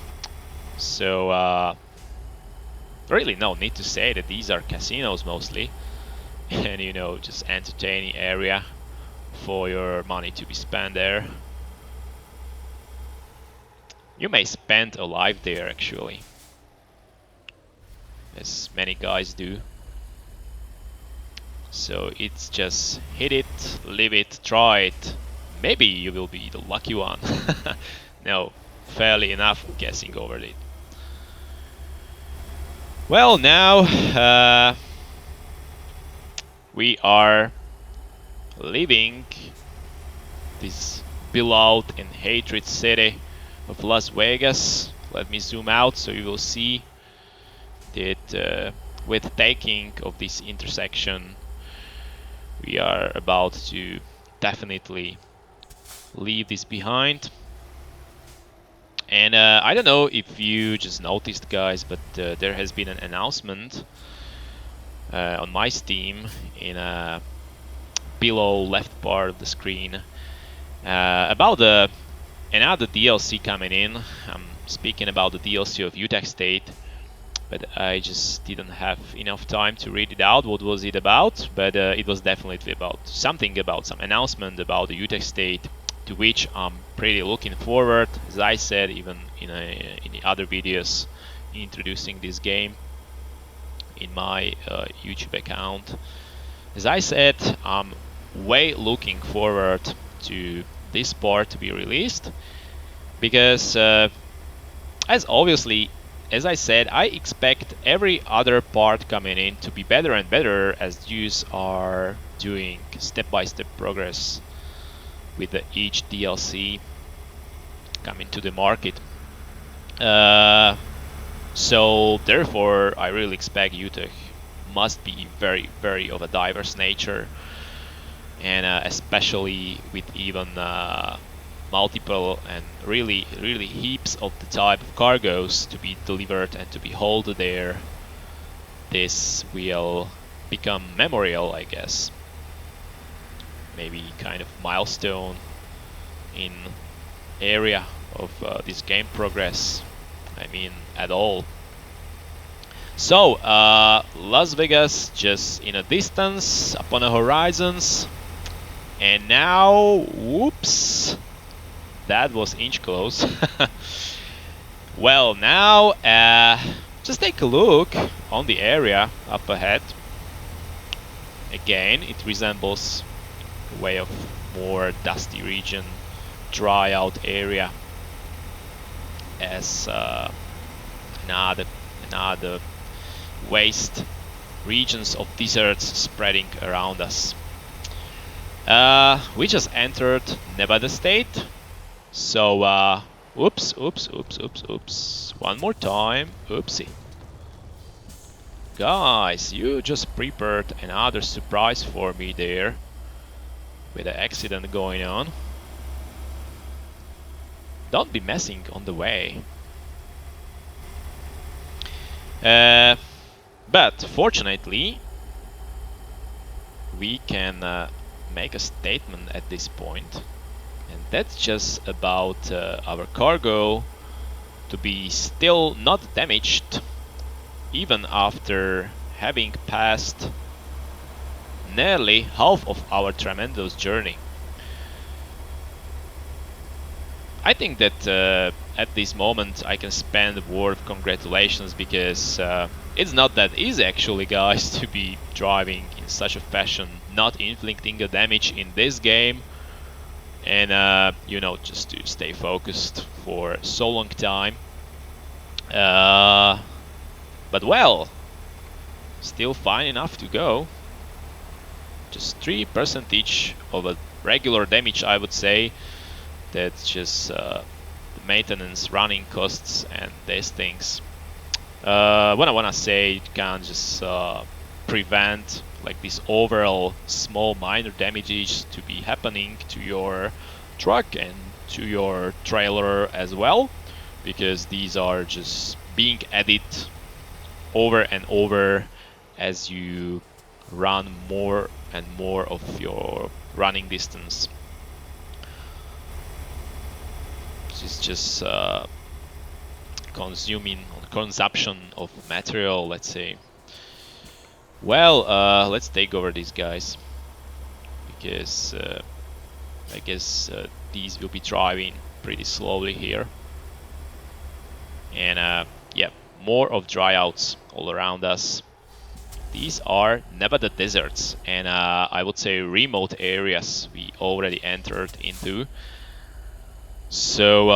So really no need to say that these are casinos mostly, and you know, just entertaining area for your money to be spent there. You may spend a life there actually, as many guys do. So it's just hit it, live it, try it. Maybe you will be the lucky one. No, fairly enough guessing over it. Well, now we are leaving this beloved and hated city of Las Vegas. Let me zoom out so you will see that with taking of this intersection, we are about to definitely leave this behind. And I don't know if you just noticed, guys, but there has been an announcement on my Steam in below left part of the screen about another DLC coming in. I'm speaking about the DLC of Utah State, but I just didn't have enough time to read it out. What was it about? But it was definitely about something, about some announcement about the Utah State, to which I'm pretty looking forward. As I said, even in the other videos introducing this game in my YouTube account, as I said, I'm way looking forward to this part to be released, because as obviously, as I said, I expect every other part coming in to be better and better as Jews are doing step-by-step progress with each DLC coming to the market. So therefore, I really expect Utah must be very, very of a diverse nature, and especially with even multiple and really, really heaps of the type of cargoes to be delivered and to be hauled there. This will become memorial, I guess. Maybe kind of milestone in area of this game progress. I mean, at all. So, Las Vegas just in a distance, upon the horizons. And now, whoops, that was inch close. Well, now, just take a look on the area up ahead. Again, it resembles a way of more dusty region, dry out area as another waste regions of deserts spreading around us. We just entered Nevada State, so oops, one more time, oopsie. Guys, you just prepared another surprise for me there, with an accident going on. Don't be messing on the way. But fortunately, we can make a statement at this point, and that's just about our cargo to be still not damaged even after having passed nearly half of our tremendous journey. I think that at this moment I can spend a word of congratulations, because it's not that easy actually, guys, to be driving in such a fashion, not inflicting a damage in this game, and you know, just to stay focused for so long time. But well, still fine enough to go. Just 3% of a regular damage, I would say. That's just the maintenance, running costs, and these things. What I wanna say, it can just prevent like this overall small minor damages to be happening to your truck and to your trailer as well, because these are just being added over and over as you run more and more of your running distance. This is just consumption of material, let's say. Well, let's take over these guys, because I guess these will be driving pretty slowly here. And yeah, more of dryouts all around us. These are Nevada deserts, and I would say remote areas we already entered into. So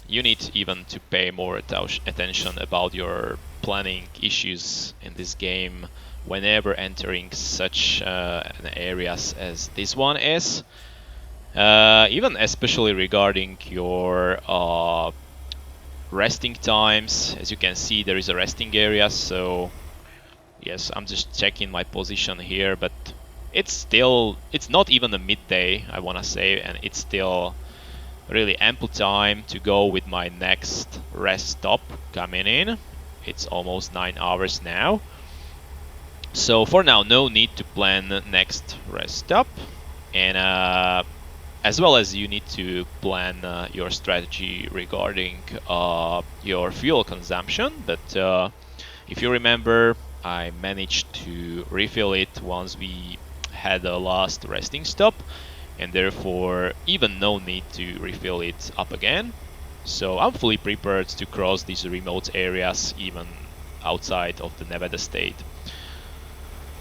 you need even to pay more attention about your planning issues in this game whenever entering such areas as this one is. Even especially regarding your resting times. As you can see, there is a resting area, so yes, I'm just checking my position here, but it's not even a midday, I wanna say, and it's still really ample time to go with my next rest stop coming in. It's almost 9 hours now. So for now, no need to plan next rest stop, and as well as you need to plan your strategy regarding your fuel consumption. But if you remember, I managed to refill it once we had the last resting stop, and therefore even no need to refill it up again. So I'm fully prepared to cross these remote areas even outside of the Nevada state.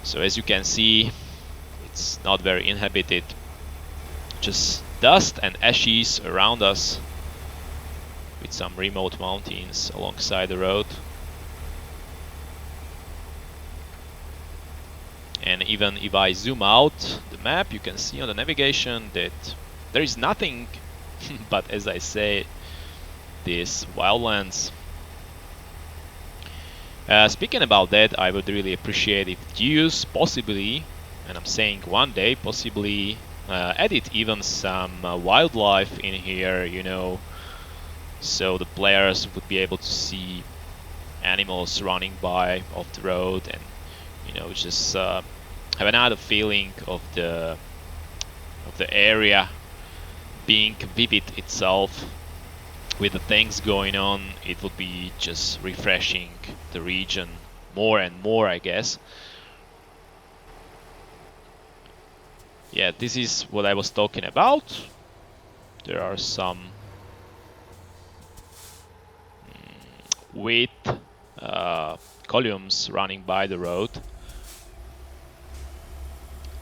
So as you can see, it's not very inhabited, just dust and ashes around us, with some remote mountains alongside the road. And even if I zoom out the map, you can see on the navigation that there is nothing but, as I say, these wildlands. Speaking about that, I would really appreciate if Zeus possibly, and I'm saying one day, possibly edit even some wildlife in here, you know, so the players would be able to see animals running by off the road, and you know, just have another feeling of the area being vivid itself with the things going on. It would be just refreshing the region more and more, I guess. Yeah, this is what I was talking about. There are some wheat columns running by the road,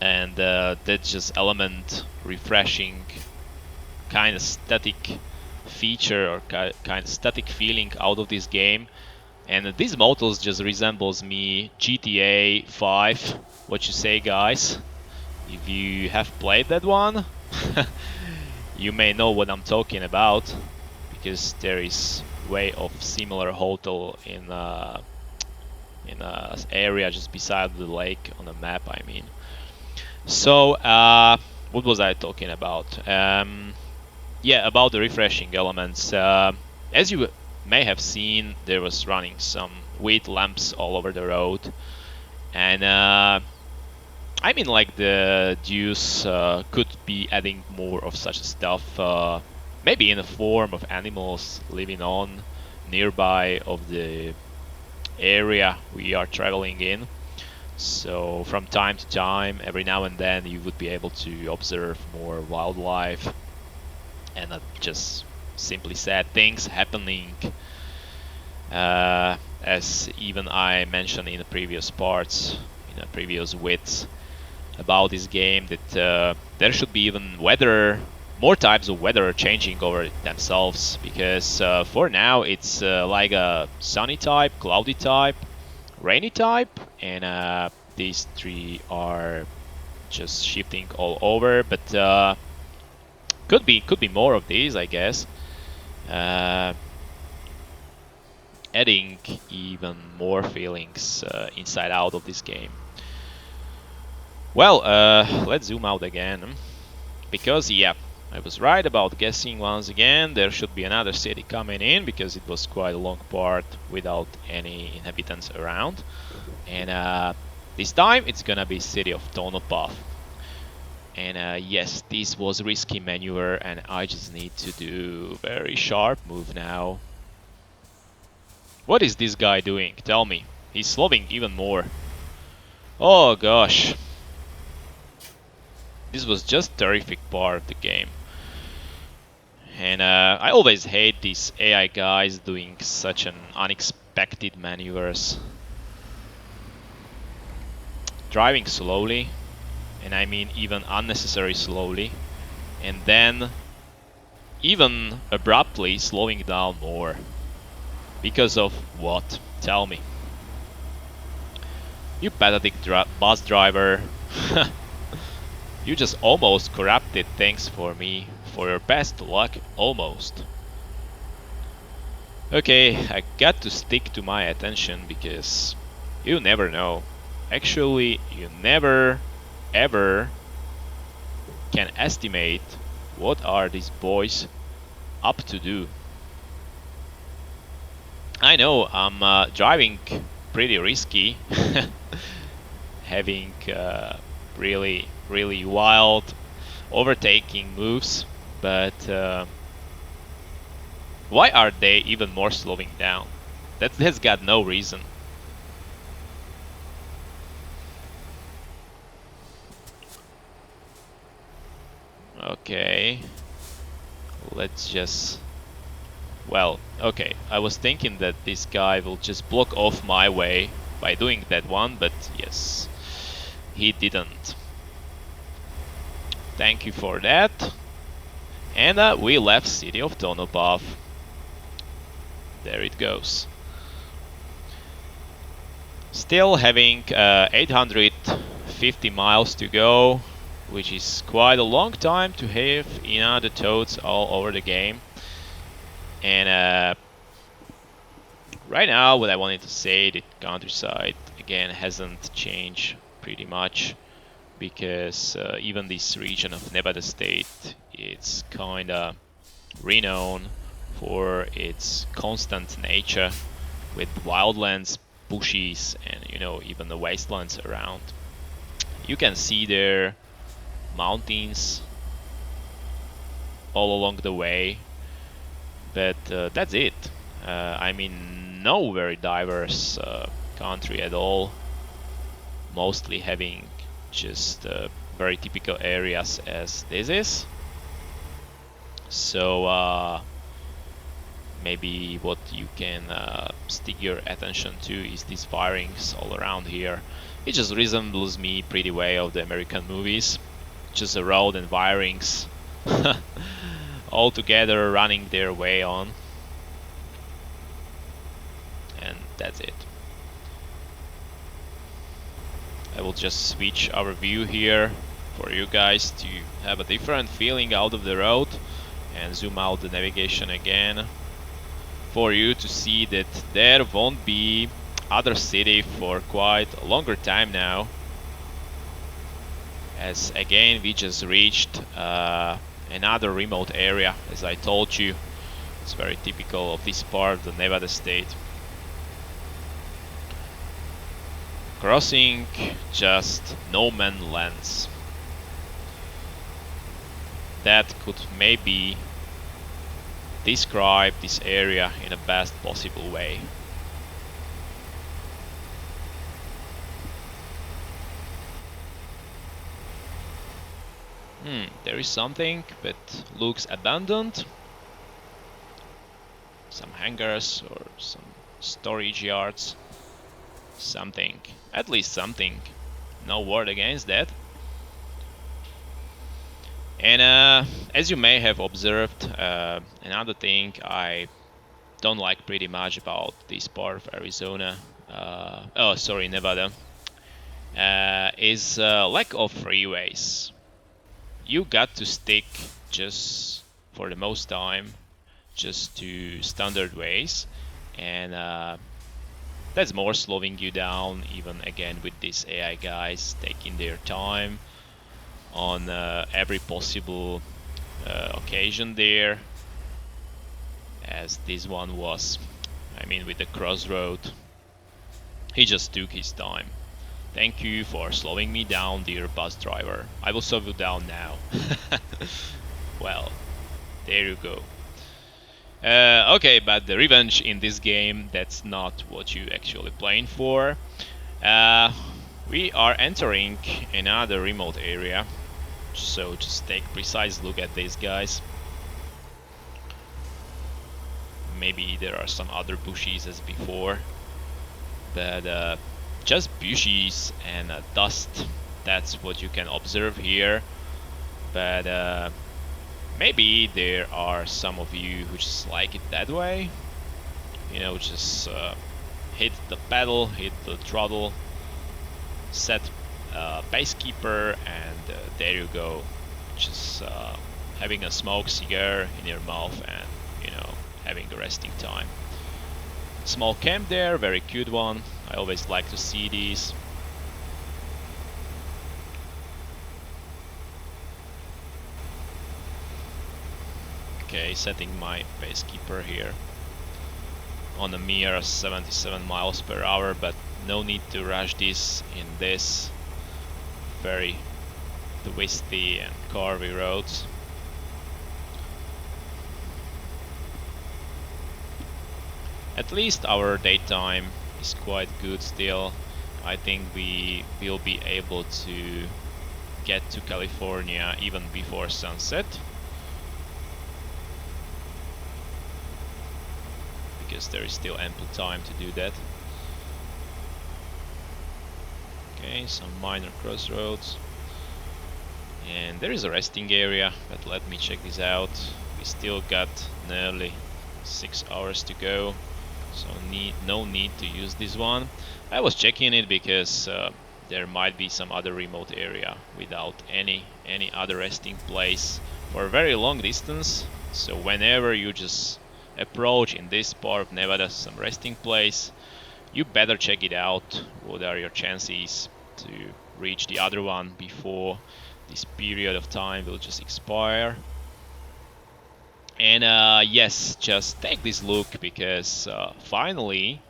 and that's just element refreshing kind of static feature or kind of static feeling out of this game. And these models just resembles me GTA 5. What you say, guys? If you have played that one, you may know what I'm talking about, because there is way of similar hotel in a area just beside the lake on the map, I mean. So what was I talking about? Yeah, about the refreshing elements. As you may have seen, there was running some wheat lamps all over the road, and I mean, like, the Deuce could be adding more of such stuff, maybe in the form of animals living on nearby of the area we are traveling in. So from time to time, every now and then, you would be able to observe more wildlife and not just simply sad things happening. As even I mentioned in the previous parts, in the previous widths about this game, that there should be even weather, more types of weather changing over themselves, because for now it's like a sunny type, cloudy type, rainy type, and these three are just shifting all over. But could be more of these, I guess, adding even more feelings inside out of this game. Well, let's zoom out again, because yeah, I was right about guessing once again. There should be another city coming in, because it was quite a long part without any inhabitants around. And this time it's gonna be city of Tonopah. And yes, this was risky maneuver, and I just need to do very sharp move now. What is this guy doing? Tell me. He's slowing even more. Oh gosh. This was just terrific part of the game. And I always hate these AI guys doing such an unexpected maneuvers. Driving slowly, and I mean even unnecessary slowly, and then even abruptly slowing down more. Because of what? Tell me. You pathetic bus driver. You just almost corrupted things for me. For your best luck, almost. Okay, I got to stick to my attention, because you never know. Actually, you never, ever can estimate what are these boys up to do. I know I'm driving pretty risky, having really wild overtaking moves, but why are they even more slowing down? That's got no reason. Okay, let's just... Well, okay, I was thinking that this guy will just block off my way by doing that one, but yes, he didn't. Thank you for that. And we left city of Tonopah. There it goes. Still having 850 miles to go, which is quite a long time to have the toads all over the game. And right now, what I wanted to say, the countryside again hasn't changed pretty much, because even this region of Nevada State, it's kinda renowned for its constant nature, with wildlands, bushes, and even the wastelands around. You can see there mountains all along the way, but that's it. I mean, no very diverse country at all, mostly having just very typical areas as this is. So maybe what you can stick your attention to is these firings all around here. It just resembles me pretty well of the American movies. Just a road and firings all together running their way on. And that's it. I will just switch our view here for you guys to have a different feeling out of the road and zoom out the navigation again for you to see that there won't be other city for quite a longer time now, as again we just reached another remote area. As I told you, it's very typical of this part of the Nevada state. Crossing just no man's lands. That could maybe describe this area in the best possible way. There is something, but looks abandoned. Some hangars or some storage yards. Something, at least something. No word against that. And as you may have observed, another thing I don't like pretty much about this part of Arizona, Nevada, is lack of freeways. You got to stick just for the most time just to standard ways, and that's more slowing you down, even again with these AI guys taking their time on every possible occasion there, as this one was. I mean, with the crossroad, he just took his time. Thank you for slowing me down, dear bus driver. I will slow you down now. Well, there you go. Okay, but the revenge in this game, that's not what you actually playing for. We are entering another remote area, so just take a precise look at these guys. Maybe there are some other bushes as before, but just bushes and dust, that's what you can observe here. But maybe there are some of you who just like it that way, you know, just hit the pedal, hit the throttle, set pacekeeper, and there you go, just having a smoke cigar in your mouth and, you know, having a resting time. Small camp there, very cute one. I always like to see these. Okay, setting my pacekeeper here on a mere 77 miles per hour, but no need to rush this in this very twisty and curvy roads. At least our daytime is quite good still. I think we will be able to get to California even before sunset, because there is still ample time to do that. Okay, some minor crossroads. And there is a resting area, but let me check this out. We still got nearly 6 hours to go, so no need to use this one. I was checking it because there might be some other remote area without any other resting place for a very long distance. So whenever you just approach in this part of Nevada some resting place, you better check it out. What are your chances to reach the other one before this period of time will just expire? And yes, just take this look, because finally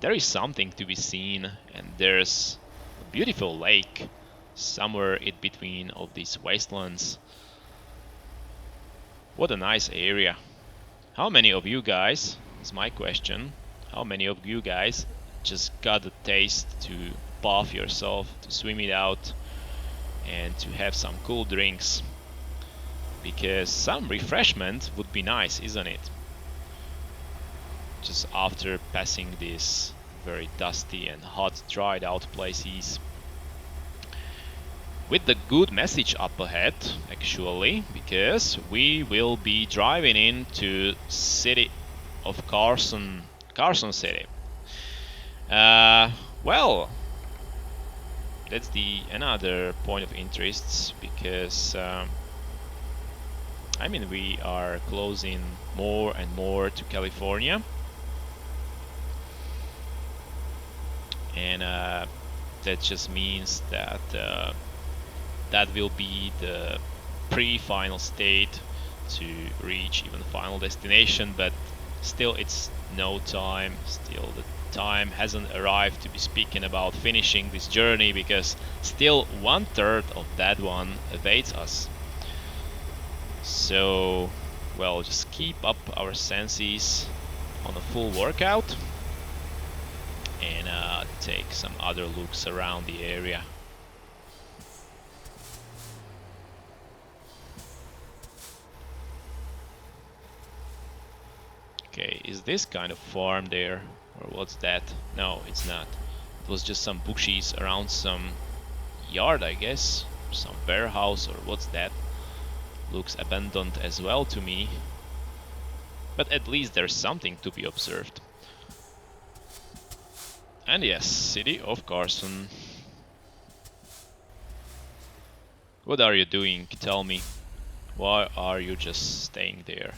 there is something to be seen, and there's a beautiful lake somewhere in between of these wastelands. What a nice area. How many of you guys, is my question, how many of you guys just got a taste to bath yourself, to swim it out, and to have some cool drinks? Because some refreshment would be nice, isn't it? Just after passing these very dusty and hot, dried out places. With the good message up ahead, actually, because we will be driving into city of Carson City. Well, that's the another point of interest, because I mean, we are closing more and more to California, and that just means that that will be the pre-final state to reach even the final destination, but still it's no time, still the time hasn't arrived to be speaking about finishing this journey, because still 1/3 of that one awaits us. So, well, just keep up our senses on a full workout and take some other looks around the area. Okay, is this kind of farm there? Or what's that? No, it's not. It was just some bushes around some yard, I guess. Some warehouse, or what's that? Looks abandoned as well to me. But at least there's something to be observed. And yes, city of Carson. What are you doing? Tell me. Why are you just staying there?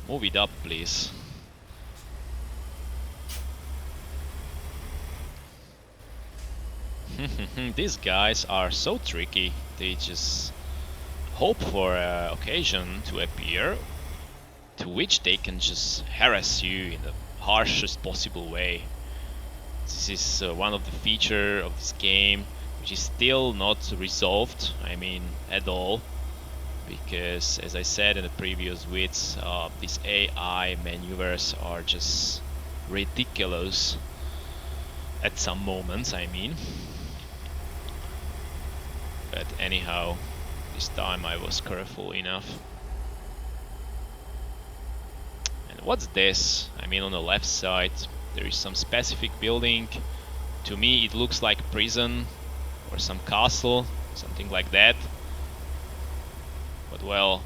Move it up, please. These guys are so tricky. They just hope for an occasion to appear to which they can just harass you in the harshest possible way. This is one of the features of this game which is still not resolved, I mean, at all. Because, as I said in the previous vids, these AI maneuvers are just ridiculous at some moments, I mean. But anyhow, this time I was careful enough. And what's this? I mean, on the left side there is some specific building. To me it looks like a prison or some castle, something like that. But well,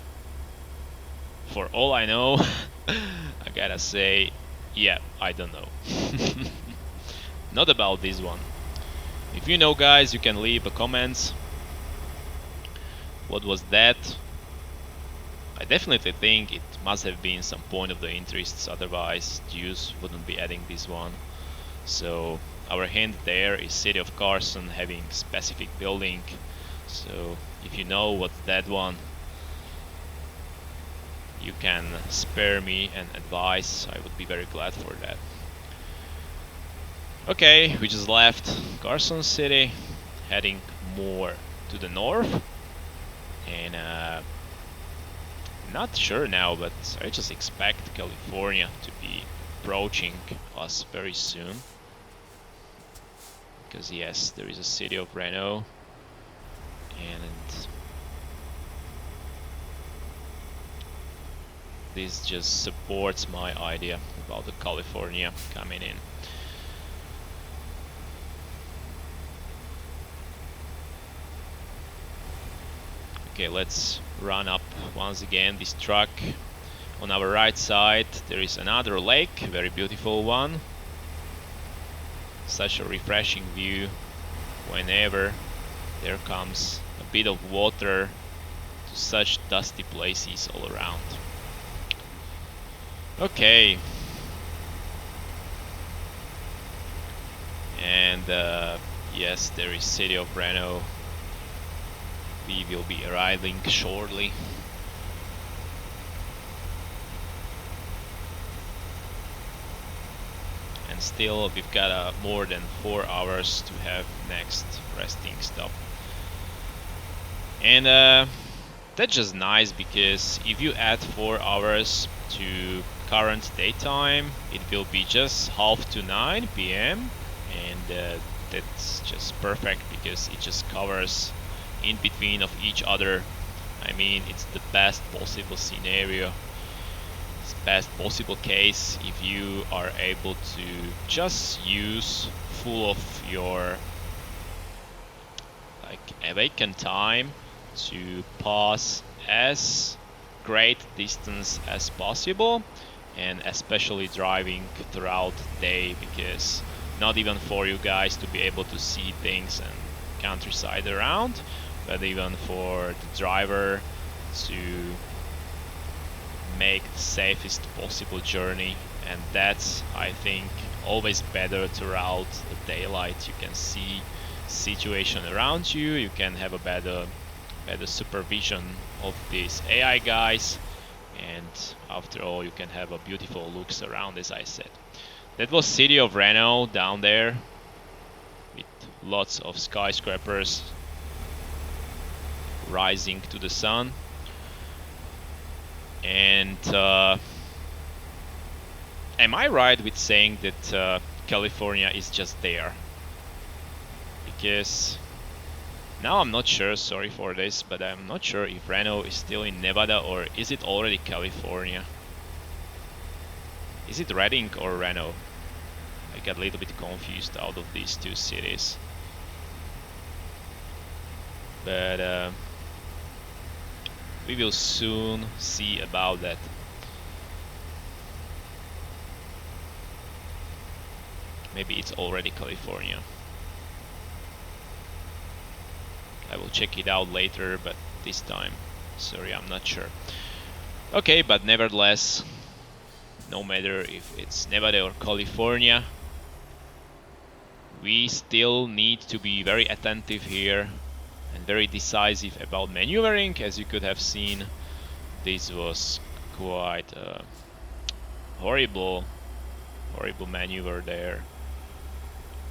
for all I know, I gotta say, yeah, I don't know. Not about this one. If you know, guys, you can leave a comment. What was that? I definitely think it must have been some point of the interests, otherwise Deuce wouldn't be adding this one. So our hint there is city of Carson having specific building. So if you know what's that one, you can spare me an advice. I would be very glad for that. Okay, we just left Carson City, heading more to the north, and not sure now, but I just expect California to be approaching us very soon. Because yes, there is a city of Reno, and this just supports my idea about the California coming in. Okay, let's run up once again this truck. On our right side there is another lake, a very beautiful one. Such a refreshing view whenever there comes a bit of water to such dusty places all around. Okay, and yes, there is city of Reno. We will be arriving shortly. And still we've got more than 4 hours to have next resting stop. And that's just nice, because if you add 4 hours to current daytime, it will be just 8:30 p.m. and that's just perfect, because it just covers in between of each other. I mean, it's the best possible scenario. It's best possible case if you are able to just use full of your like awaken time to pass as great distance as possible, and especially driving throughout the day, because not even for you guys to be able to see things and countryside around, but even for the driver to make the safest possible journey. And that's, I think, always better throughout the daylight. You can see situation around you, you can have a better supervision of these AI guys, and after all, you can have a beautiful looks around, as I said. That was city of Reno down there, with lots of skyscrapers rising to the sun. And am I right with saying that California is just there? Because now I'm not sure, sorry for this, but I'm not sure if Reno is still in Nevada or is it already California? Is it Redding or Reno? I got a little bit confused out of these two cities. But we will soon see about that. Maybe it's already California. I will check it out later, but this time, sorry, I'm not sure. Okay, but nevertheless, no matter if it's Nevada or California, we still need to be very attentive here and very decisive about maneuvering. As you could have seen, this was quite a horrible maneuver there.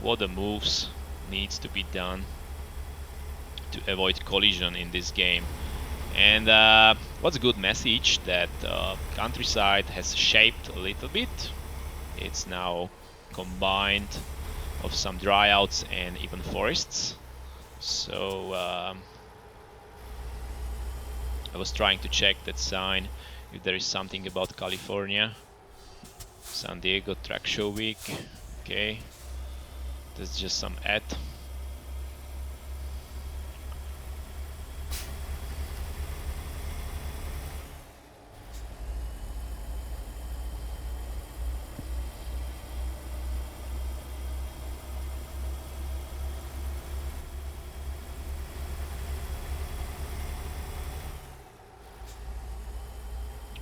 What the moves needs to be done to avoid collision in this game. And what's a good message, that countryside has shaped a little bit. It's now combined of some dryouts and even forests. So I was trying to check that sign if there is something about California. San Diego Track Show Week. Okay, that's just some ad.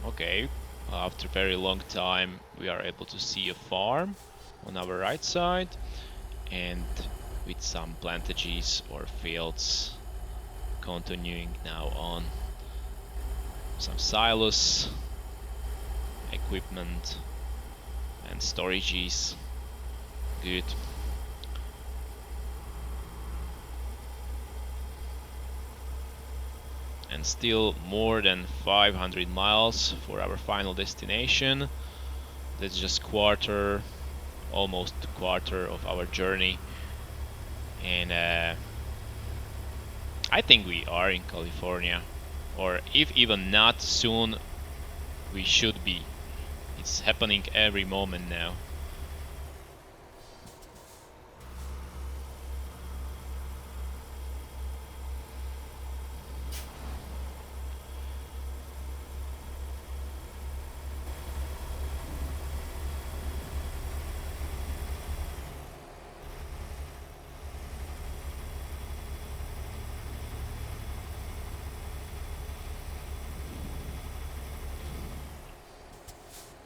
Okay, after a very long time we are able to see a farm on our right side, and with some plantages or fields continuing now on. Some silos, equipment and storages. Good. And still more than 500 miles for our final destination. That's just almost a quarter of our journey. And I think we are in California, or if even not, soon we should be. It's happening every moment now.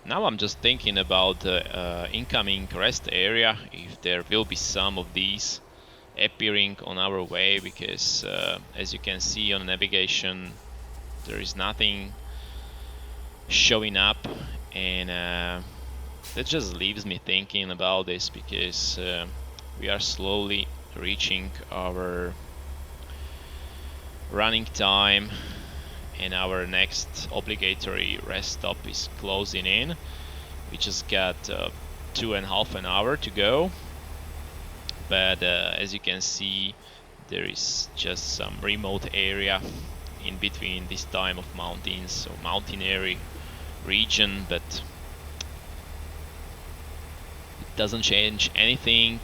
Now I'm just thinking about the incoming rest area, if there will be some of these appearing on our way, because as you can see on navigation, there is nothing showing up, and that just leaves me thinking about this, because we are slowly reaching our running time, and our next obligatory rest stop is closing in. We just got 2.5 an hour to go, but as you can see, there is just some remote area in between this time of mountains, so mountainary region, but it doesn't change anything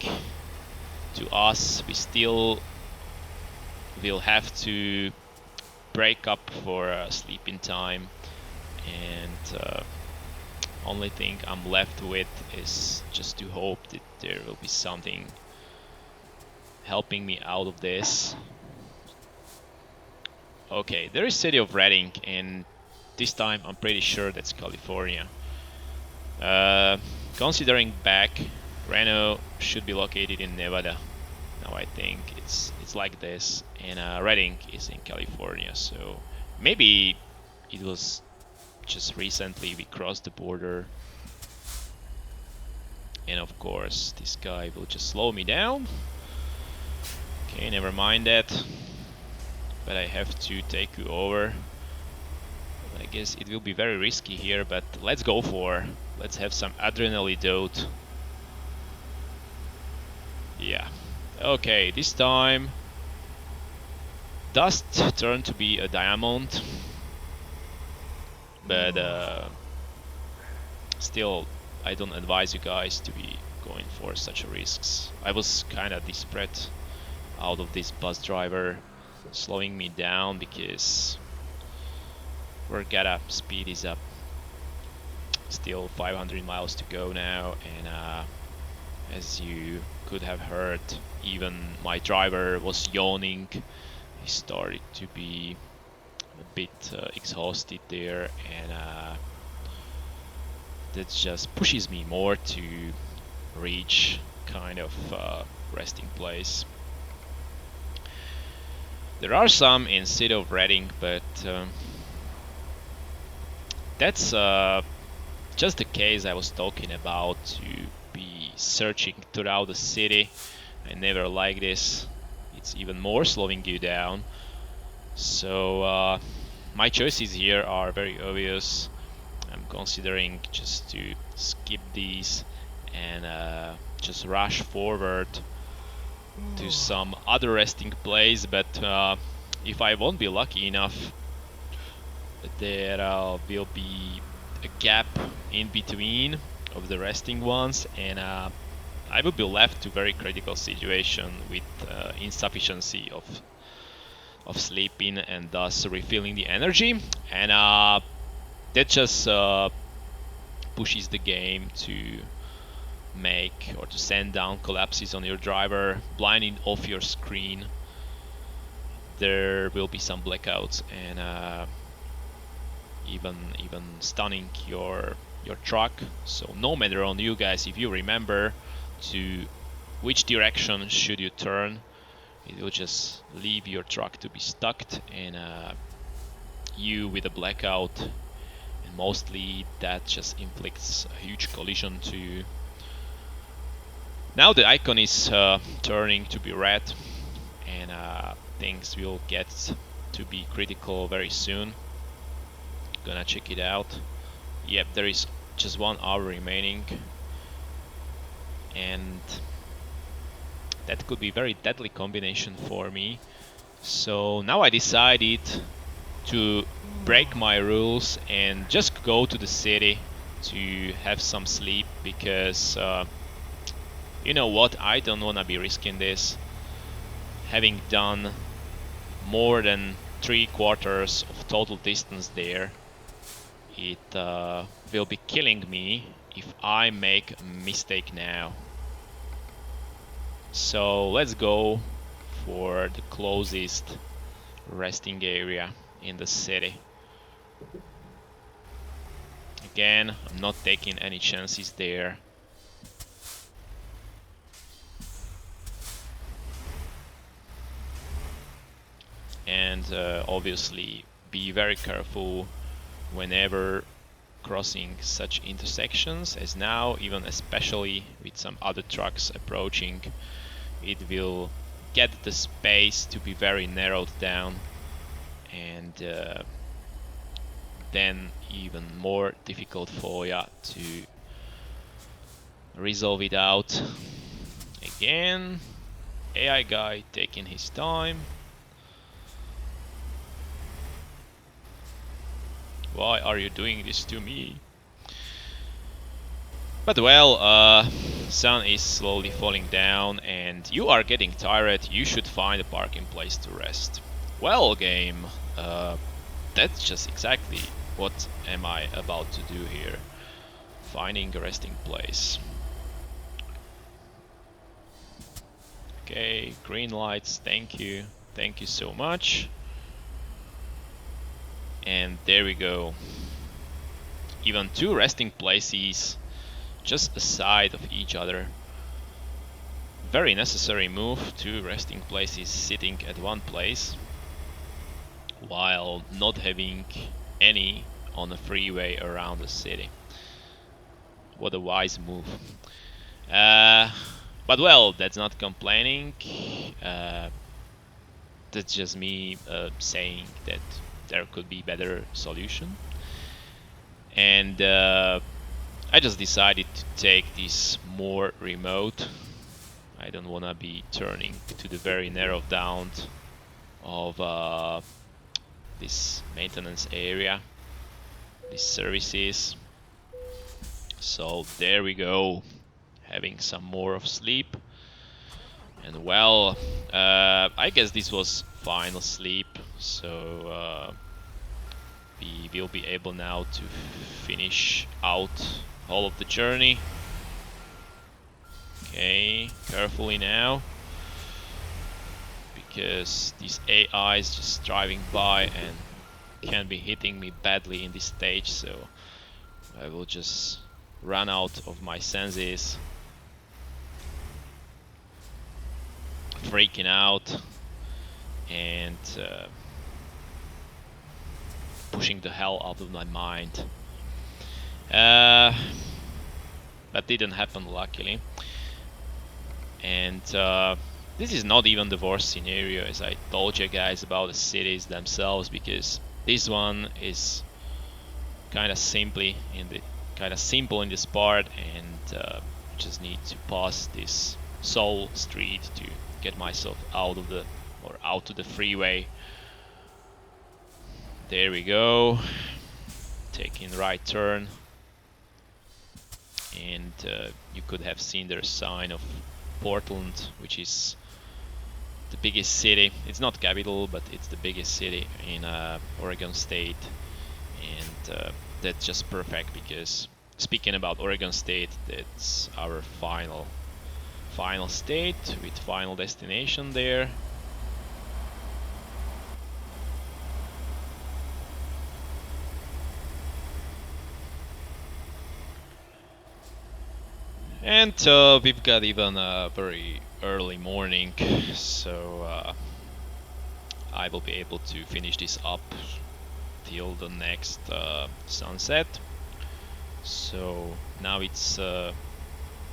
to us. We still will have to break up for sleeping time, and only thing I'm left with is just to hope that there will be something helping me out of this. Okay, there is city of Redding, and this time I'm pretty sure that's California. Considering back, Reno should be located in Nevada. Now I think it's like this, and Redding is in California, so maybe it was just recently we crossed the border. And of course, this guy will just slow me down. Okay, never mind that. But I have to take you over. I guess it will be very risky here, but let's go for. Let's have some adrenaline dote. Yeah. Okay, this time dust turned to be a diamond, but still, I don't advise you guys to be going for such risks. I was kind of desperate out of this bus driver slowing me down, because we're gonna speed is up. Still 500 miles to go now, and as you could have heard, even my driver was yawning. He started to be a bit exhausted there, and that just pushes me more to reach kind of resting place. There are some in city of Redding, but that's just the case I was talking about, to be searching throughout the city. I never like this. It's even more slowing you down. So my choices here are very obvious. I'm considering just to skip these and just rush forward to some other resting place, but if I won't be lucky enough, there will be a gap in between of the resting ones, and I will be left to very critical situation with insufficiency of sleeping, and thus refilling the energy, and that just pushes the game to make or to send down collapses on your driver, blinding off your screen. There will be some blackouts, and even stunning your truck. So no matter on you guys, if you remember to which direction should you turn, it will just leave your truck to be stuck, and you with a blackout, and mostly that just inflicts a huge collision to you. Now the icon is turning to be red, and things will get to be critical very soon. Gonna check it out. Yep, there is just 1 hour remaining, and that could be very deadly combination for me. So now I decided to break my rules and just go to the city to have some sleep, because you know what, I don't wanna be risking this. Having done more than 3/4 of total distance there, it will be killing me if I make a mistake now. So let's go for the closest resting area in the city. Again, I'm not taking any chances there. And obviously be very careful whenever crossing such intersections as now, even especially with some other trucks approaching, it will get the space to be very narrowed down, and then even more difficult for ya to resolve it out. Again, AI guy taking his time. Why are you doing this to me? But well, sun is slowly falling down and you are getting tired. You should find a parking place to rest. Well, game, that's just exactly what am I about to do here. Finding a resting place. Okay, green lights, thank you. Thank you so much. And there we go. Even two resting places just aside of each other. Very necessary move, two resting places sitting at one place while not having any on the freeway around the city. What a wise move. But well, that's not complaining. That's just me saying that there could be better solution. And I just decided to take this more remote. I don't want to be turning to the very narrow down of this maintenance area, these services. So there we go, having some more of sleep. And well, I guess this was final sleep, so we will be able now to finish out all of the journey. Okay, carefully now, because these AI is just driving by and can be hitting me badly in this stage, so I will just run out of my senses. Freaking out and pushing the hell out of my mind. That didn't happen, luckily. And this is not even the worst scenario, as I told you guys, about the cities themselves, because this one is kind of simple in this part, and just need to pass this Soul Street to get myself out to the freeway. There we go, taking right turn, and you could have seen their sign of Portland, which is the biggest city. It's not capital, but it's the biggest city in Oregon State, and that's just perfect, because speaking about Oregon State, that's our final state with final destination there. And we've got even a very early morning, so I will be able to finish this up till the next sunset. So now it's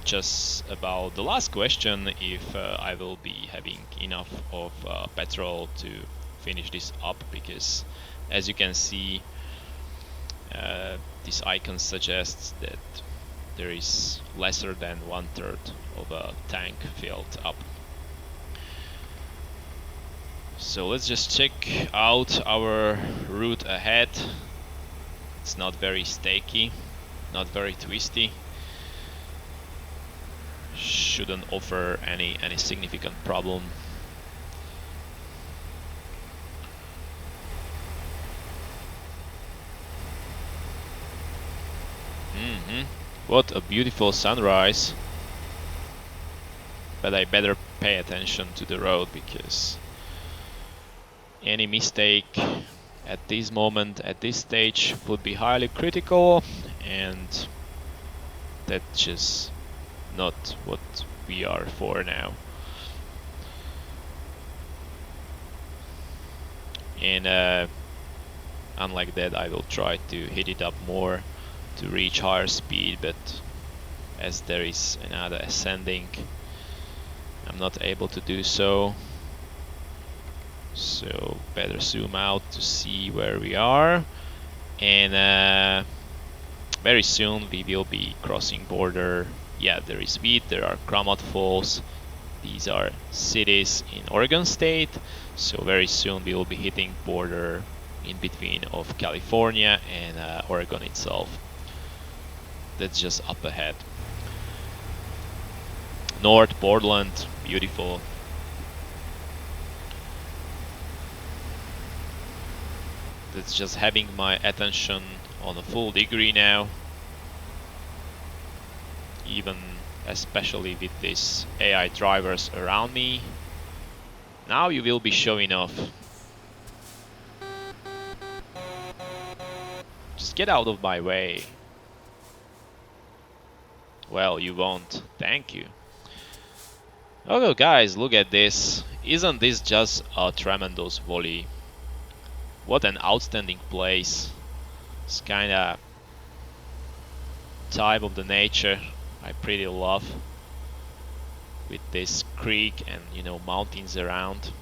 just about the last question, if I will be having enough of petrol to finish this up, because as you can see, this icon suggests that there is lesser than 1/3 of a tank filled up. So let's just check out our route ahead. It's not very stakey, not very twisty. Shouldn't offer any significant problem. What a beautiful sunrise. But I better pay attention to the road, because any mistake at this moment, at this stage, would be highly critical, and that's just not what we are for now. And unlike that, I will try to hit it up more to reach higher speed, but as there is another ascending, I'm not able to do so. So better zoom out to see where we are, and very soon we will be crossing border. Yeah, there is wheat, there are Kramat Falls. These are cities in Oregon State. So very soon we will be hitting border in between of California and Oregon itself. That's just up ahead. North Portland, beautiful. That's just having my attention on a full degree now. Even especially with these AI drivers around me. Now you will be showing off. Just get out of my way. Well, you won't. Thank you. Okay, guys, look at this. Isn't this just a tremendous volley? What an outstanding place. It's kinda type of the nature I pretty love, with this creek and, you know, mountains around.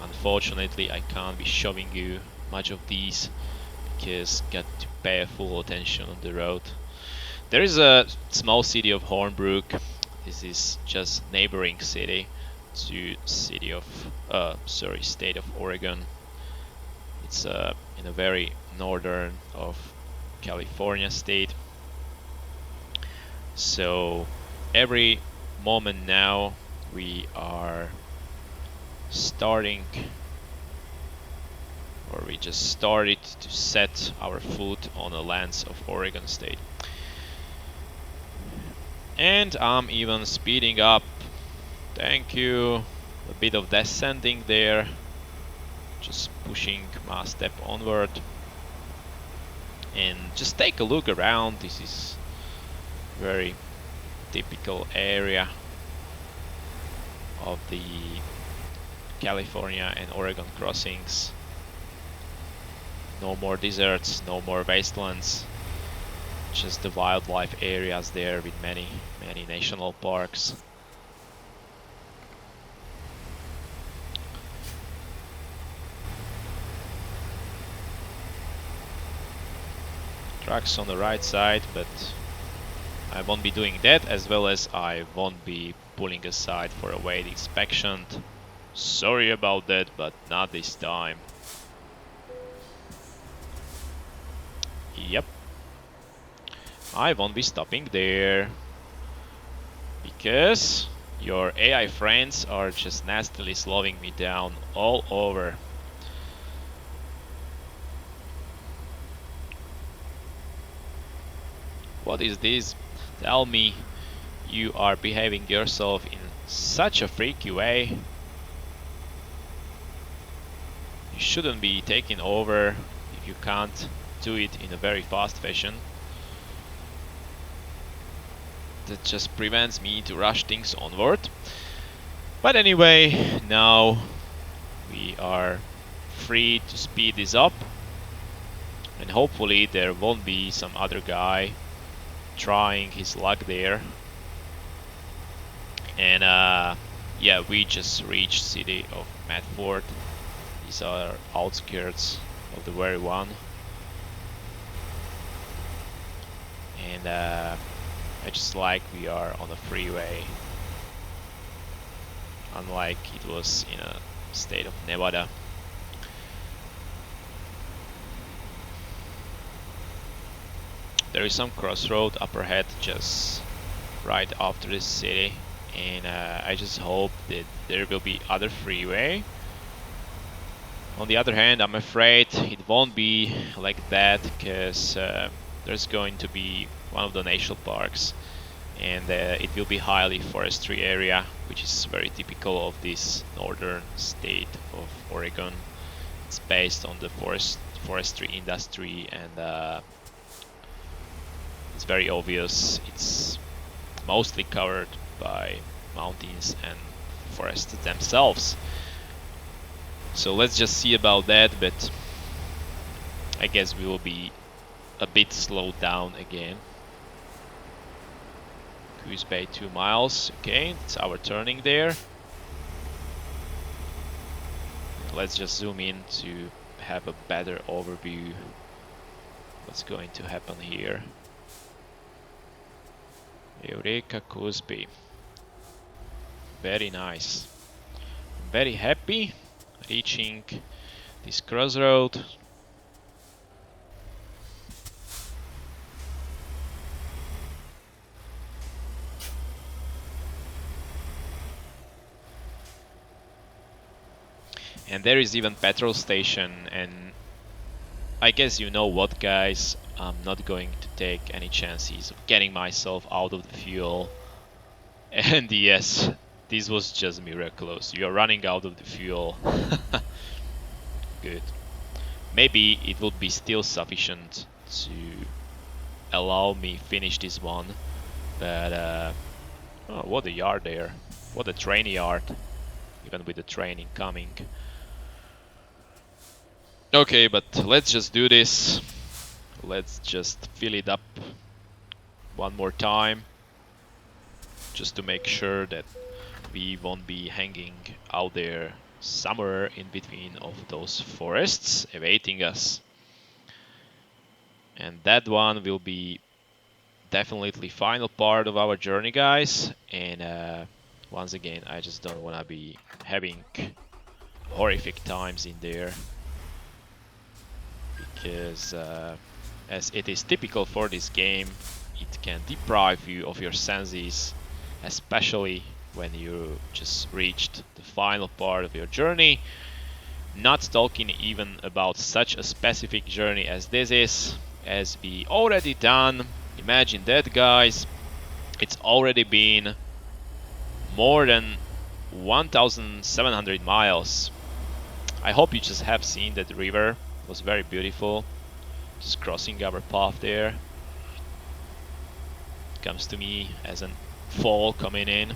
Unfortunately, I can't be showing you much of these because got to pay full attention on the road. There is a small city of Hornbrook. This is just neighboring city to city of state of Oregon. It's in a very northern of California state. So every moment now we are starting, or we just started to set our foot on the lands of Oregon State. And I'm even speeding up. Thank you. A bit of descending there. Just pushing my step onward. And just take a look around. This is very typical area of the California and Oregon crossings. No more deserts, no more wastelands. Just the wildlife areas there with many national parks. Trucks on the right side, but I won't be doing that, as well as I won't be pulling aside for a weight inspection. Sorry about that, but not this time. Yep. I won't be stopping there, because your AI friends are just nastily slowing me down all over. What is this? Tell me you are behaving yourself in such a freaky way. You shouldn't be taking over if you can't do it in a very fast fashion. That just prevents me to rush things onward. But anyway, now we are free to speed this up, and hopefully there won't be some other guy trying his luck there. And yeah, we just reached city of Medford. These are outskirts of the very one. And I just like we are on a freeway, unlike it was in a state of Nevada. There is some crossroad up ahead just right after this city, and I just hope that there will be other freeway. On the other hand, I'm afraid it won't be like that, because there's going to be one of the national parks, and it will be highly forestry area, which is very typical of this northern state of Oregon. It's based on the forestry industry, and it's very obvious it's mostly covered by mountains and forests themselves. So let's just see about that, but I guess we will be a bit slowed down again. Coos Bay 2 miles. Okay, it's our turning there. Let's just zoom in to have a better overview what's going to happen here. Eureka Coos Bay. Very nice. I'm very happy reaching this crossroad. And there is even petrol station, and I guess you know what, guys, I'm not going to take any chances of getting myself out of the fuel. And yes, this was just miraculous. You're running out of the fuel. Good. Maybe it would be still sufficient to allow me finish this one, but oh, what a yard there. What a train yard, even with the train incoming. Okay, but let's just do this. Let's just fill it up one more time, just to make sure that we won't be hanging out there somewhere in between of those forests awaiting us. And that one will be definitely final part of our journey, guys. And once again, I just don't want to be having horrific times in there, because as it is typical for this game, it can deprive you of your senses, especially when you just reached the final part of your journey. Not talking even about such a specific journey as this is, as we already done. Imagine that, guys. It's already been more than 1,700 miles. I hope you just have seen that river. It was very beautiful. Just crossing our path there. Comes to me as a fall coming in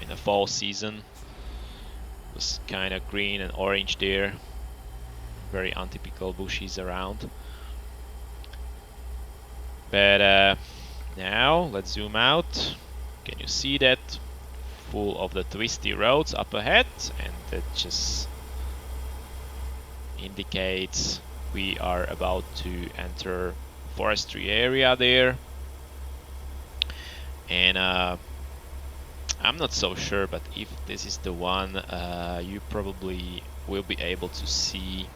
the fall season. It was kind of green and orange there. Very untypical bushes around. But now let's zoom out. Can you see that? Full of the twisty roads up ahead, and that just indicates we are about to enter forestry area there. And I'm not so sure, but if this is the one, you probably will be able to see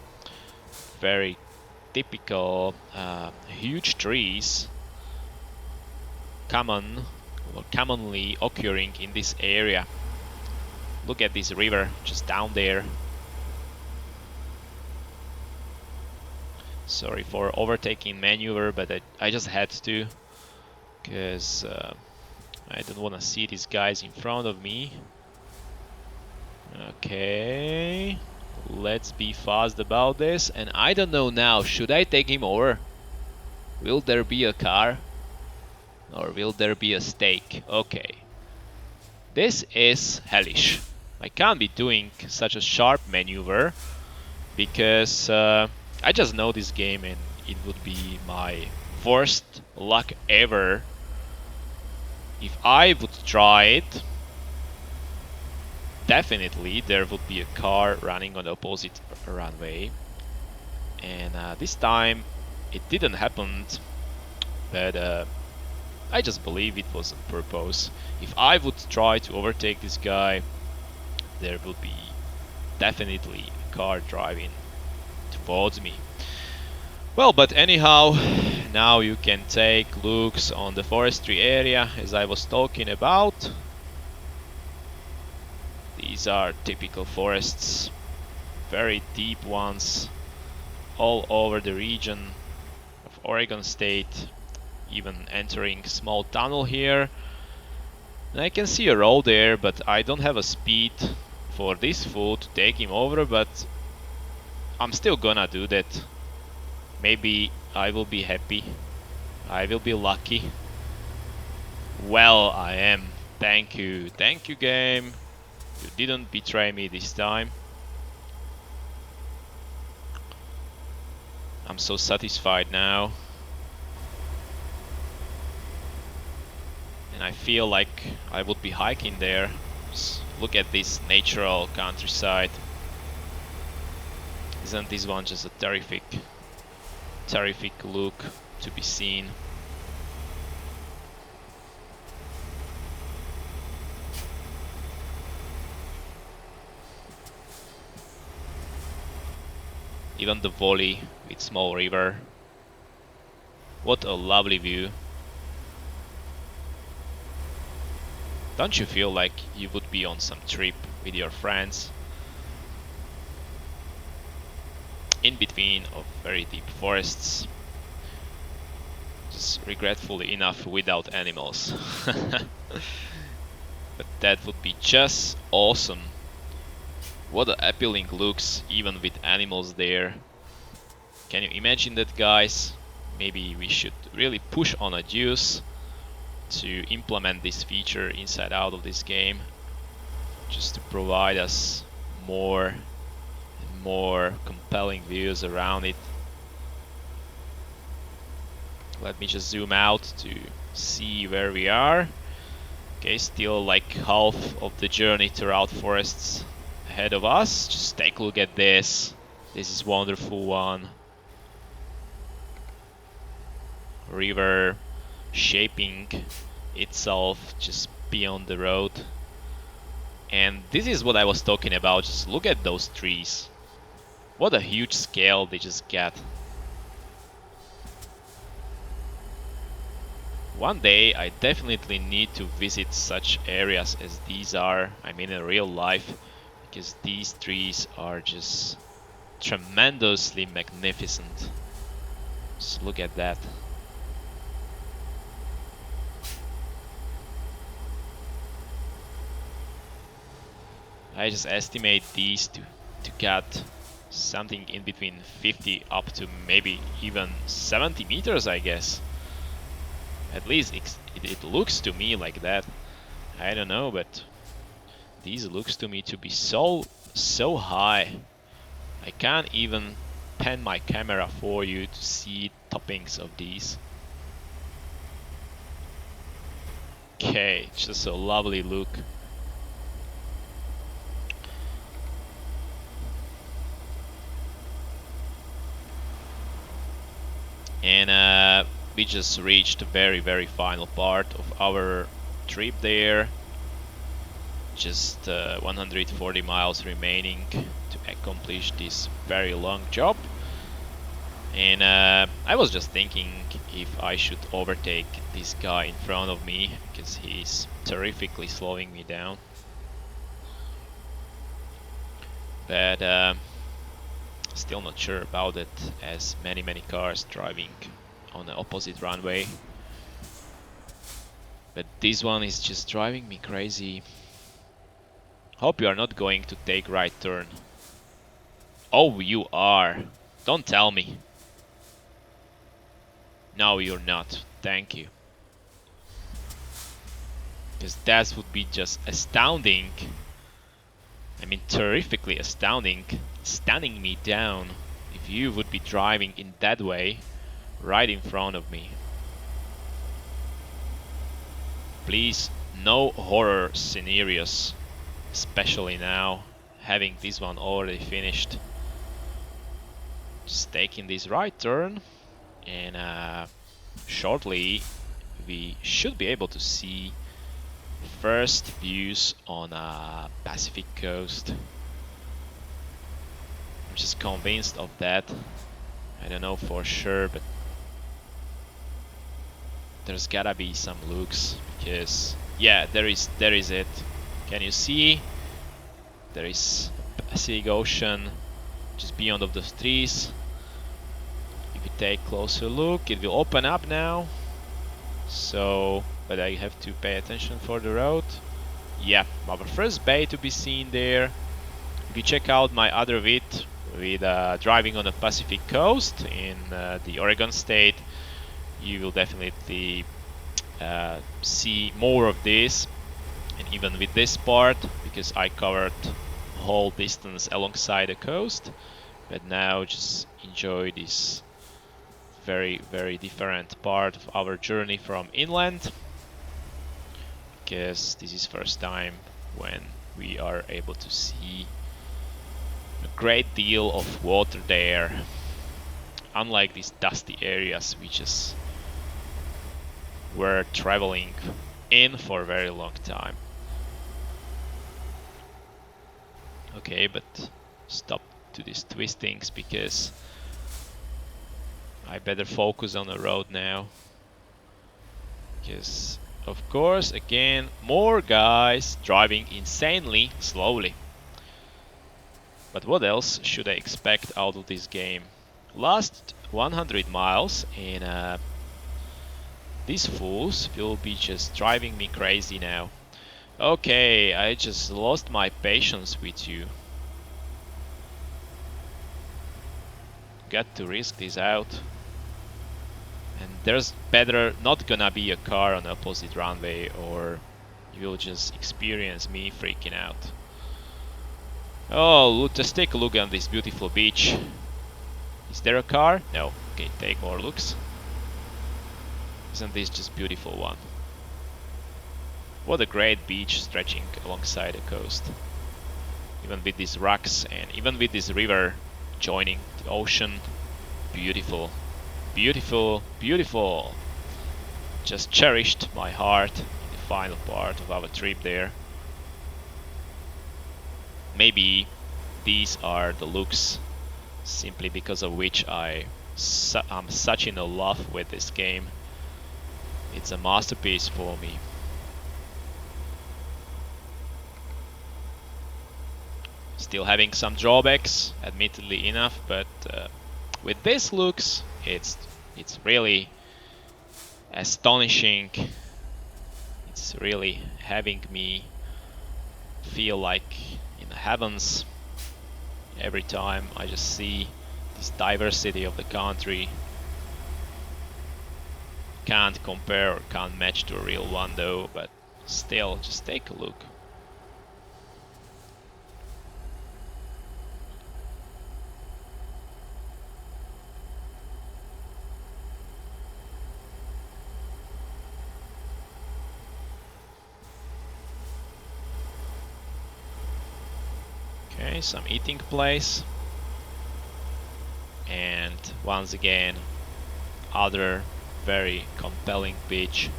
very typical huge trees commonly occurring in this area. Look at this river just down there. Sorry for overtaking maneuver, but I just had to, because I don't want to see these guys in front of me. Okay, let's be fast about this. And I don't know now, should I take him over? Will there be a car? Or will there be a stake? Okay. This is hellish. I can't be doing such a sharp maneuver, because I just know this game and it would be my worst luck ever if I would try it. Definitely there would be a car running on the opposite runway, and this time it didn't happen, but I just believe it was on purpose. If I would try to overtake this guy, there would be definitely a car driving towards me. Well, but anyhow, now you can take looks on the forestry area as I was talking about. These are typical forests, very deep ones, all over the region of Oregon State, even entering small tunnel here. And I can see a road there, but I don't have a speed for this fool to take him over, but I'm still gonna do that. Maybe I will be happy. I will be lucky. Well, I am. Thank you. Thank you, game. You didn't betray me this time. I'm so satisfied now. And I feel like I would be hiking there. Just look at this natural countryside. Isn't this one just a terrific look to be seen? Even the valley with small river. What a lovely view. Don't you feel like you would be on some trip with your friends? In between of very deep forests. Just regretfully enough without animals. But that would be just awesome. What an appealing looks even with animals there. Can you imagine that, guys? Maybe we should really push on a juice to implement this feature inside out of this game, just to provide us more and more compelling views around it. Let me just zoom out to see where we are. Okay, still like half of the journey throughout forests ahead of us. Just take a look at this. This is wonderful one. River shaping itself just beyond the road. And this is what I was talking about. Just look at those trees. What a huge scale they just get. One day I definitely need to visit such areas as these are, I mean in real life, because these trees are just tremendously magnificent. Just look at that. I just estimate these to get something in between 50 up to maybe even 70 meters, I guess. At least it looks to me like that. I don't know, but these looks to me to be so high. I can't even pan my camera for you to see toppings of these. Okay, just a lovely look. And we just reached the very final part of our trip there. Just 140 miles remaining to accomplish this very long job. And I was just thinking if I should overtake this guy in front of me, because he's terrifically slowing me down. But still not sure about it, as many cars driving on the opposite runway. But this one is just driving me crazy. Hope you are not going to take right turn. Oh, you are. Don't tell me. No, you're not. Thank you. Because that would be just astounding. I mean, terrifically astounding. Stunning me down if you would be driving in that way right in front of me. Please, no horror scenarios, especially now, having this one already finished. Just taking this right turn, and shortly we should be able to see first views on Pacific coast. I'm just convinced of that. I don't know for sure, but there's gotta be some looks, because yeah, there is it. Can you see? There is Pacific Ocean just beyond of those trees. If you take a closer look, it will open up now. So, but I have to pay attention for the road. Yeah, our first bay to be seen there. If you check out my other vid with driving on the Pacific coast in the Oregon state, you will definitely see more of this. And even with this part, because I covered the whole distance alongside the coast, but now just enjoy this very different part of our journey from inland, because this is first time when we are able to see a great deal of water there, unlike these dusty areas we just were traveling in for a very long time. Okay, but stop to these twistings because I better focus on the road now. Because, of course, again, more guys driving insanely slowly. But what else should I expect out of this game? Last 100 miles and these fools will be just driving me crazy now. Okay, I just lost my patience with you. Got to risk this out. And there's better not gonna be a car on the opposite runway, or you'll just experience me freaking out. Oh, look, just take a look at this beautiful beach. Is there a car? No. Okay, take more looks. Isn't this just beautiful one? What a great beach stretching alongside the coast. Even with these rocks and even with this river joining the ocean. Beautiful. Beautiful, beautiful. Just cherished my heart in the final part of our trip there. Maybe these are the looks simply because of which I'm such in love with this game. It's a masterpiece for me. Still having some drawbacks, admittedly enough, but with these looks, it's really astonishing. It's really having me feel like in the heavens every time I just see this diversity of the country. Can't compare or can't match to a real one though, but still, just take a look. Okay, some eating place. And once again, other very compelling beach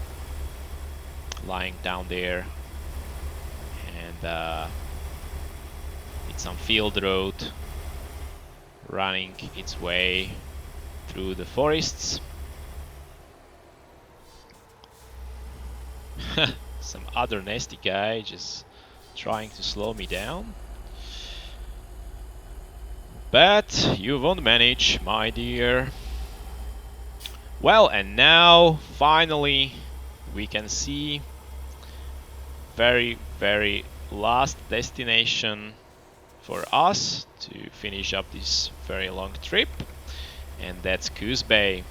lying down there. And it's some field road running its way through the forests. Some other nasty guy just trying to slow me down. But you won't manage, my dear. Well, and now finally we can see very last destination for us to finish up this very long trip, and that's Coos Bay.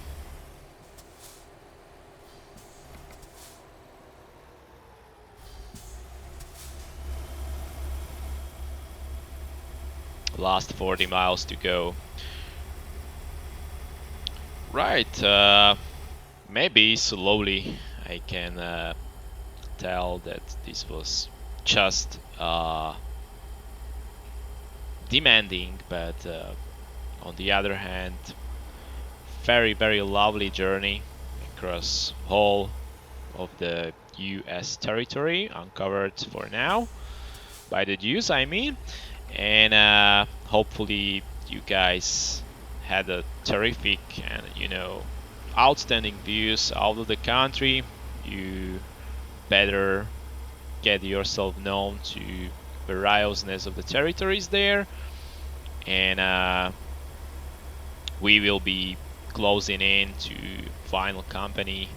Last 40 miles to go. Right, maybe slowly I can tell that this was just demanding, but on the other hand, very lovely journey across whole of the US territory, uncovered for now by the Jews, I mean. And hopefully you guys had a terrific and outstanding views out of the country. You better get yourself known to the variousness of the territories there, and we will be closing in to final company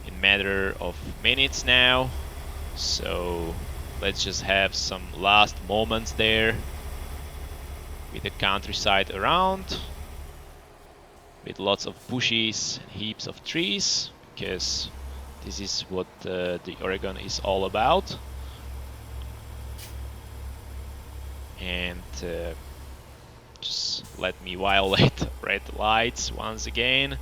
in matter of minutes now, so let's just have some last moments there with the countryside around, with lots of bushes and heaps of trees, because this is what the Oregon is all about. And just let me violate red lights once again.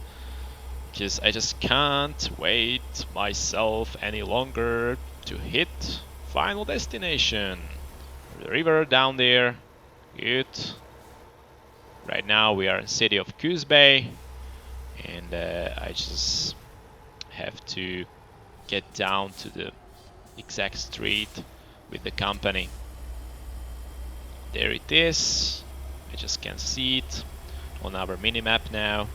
because I just can't wait myself any longer to hit final destination. The river down there. Good. Right now we are in city of Coos Bay, and I just have to get down to the exact street with the company. There it is. I just can see it on our minimap now.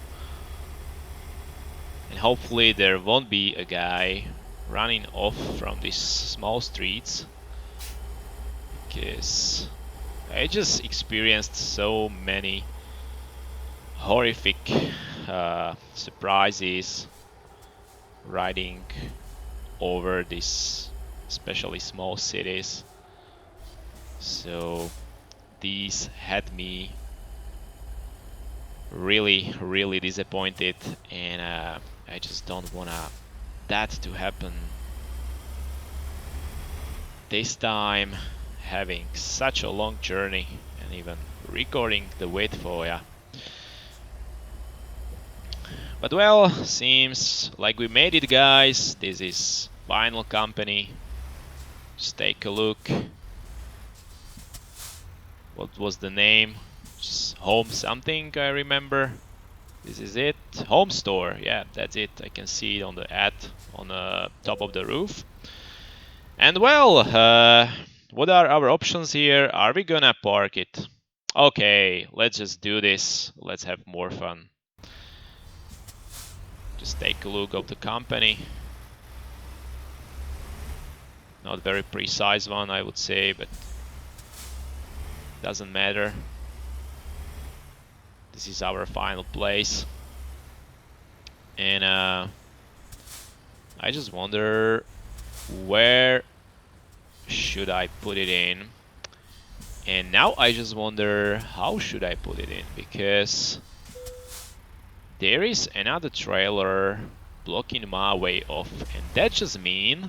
And hopefully there won't be a guy running off from these small streets, because I just experienced so many horrific surprises riding over these especially small cities. So these had me really disappointed, and I just don't want that to happen this time, having such a long journey and even recording the wait for ya. But well, seems like we made it, guys. This is final company. Just take a look. What was the name? Just home something, I remember. This is it. Home store. Yeah, that's it. I can see it on the ad on the top of the roof. And well, what are our options here? Are we gonna park it? Okay, let's just do this. Let's have more fun. Just take a look of the company. Not very precise one, I would say, but doesn't matter. This is our final place. And I just wonder, where should I put it in? And now I just wonder, how should I put it in? Because there is another trailer blocking my way off, and that just means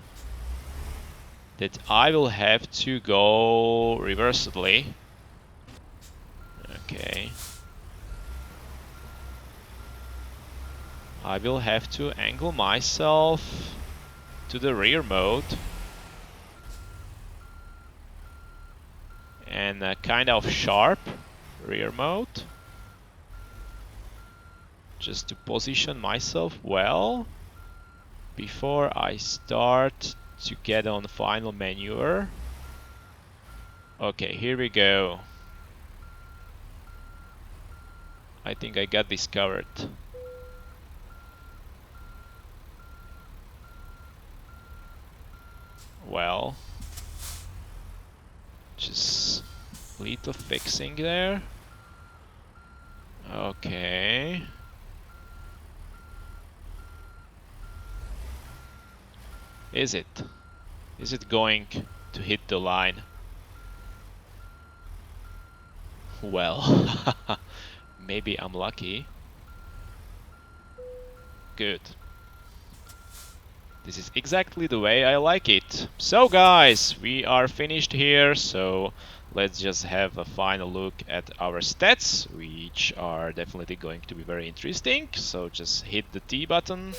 that I will have to go reversibly. Okay. I will have to angle myself to the rear mode and a kind of sharp rear mode, just to position myself well before I start to get on final maneuver. Okay, here we go. I think I got this covered. Well, just little fixing there. Okay. Is it? Is it going to hit the line? Well, maybe I'm lucky. Good. This is exactly the way I like it. So guys, we are finished here, so let's just have a final look at our stats, which are definitely going to be very interesting. So just hit the T button.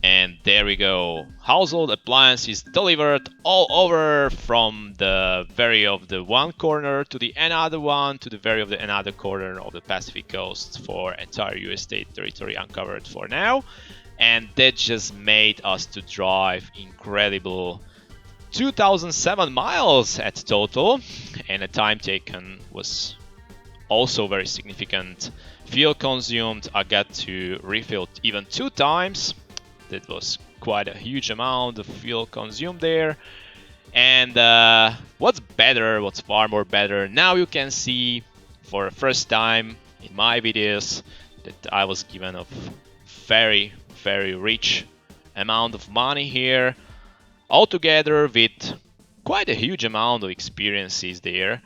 And there we go. Household appliances delivered all over, from the very of the one corner to the another one to the very of the another corner of the Pacific coast, for entire US state territory uncovered for now. And that just made us to drive incredible 2007 miles at total, and the time taken was also very significant. Fuel consumed, I got to refill even 2 times. That was quite a huge amount of fuel consumed there. And what's better, what's far more better, now you can see for the first time in my videos that I was given a very rich amount of money here, altogether with quite a huge amount of experiences there.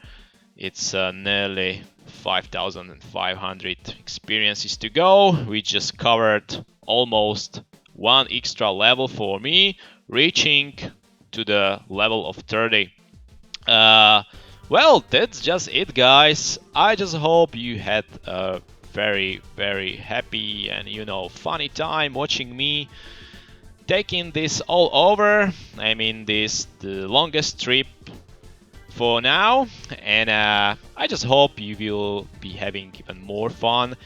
It's nearly 5,500 experiences to go. We just covered almost 1 extra level for me, reaching to the level of 30. Well, that's just it, guys. I just hope you had a very, very happy and funny time watching me taking this all over. I mean, this the longest trip for now, and I just hope you will be having even more fun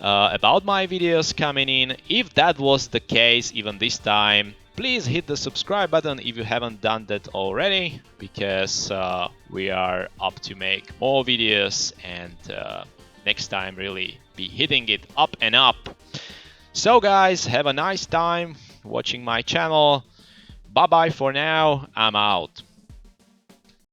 about my videos coming in. If that was the case even this time, please hit the subscribe button if you haven't done that already, because we are up to make more videos and next time really be hitting it up and up. So guys, have a nice time watching my channel. Bye bye for now. I'm out.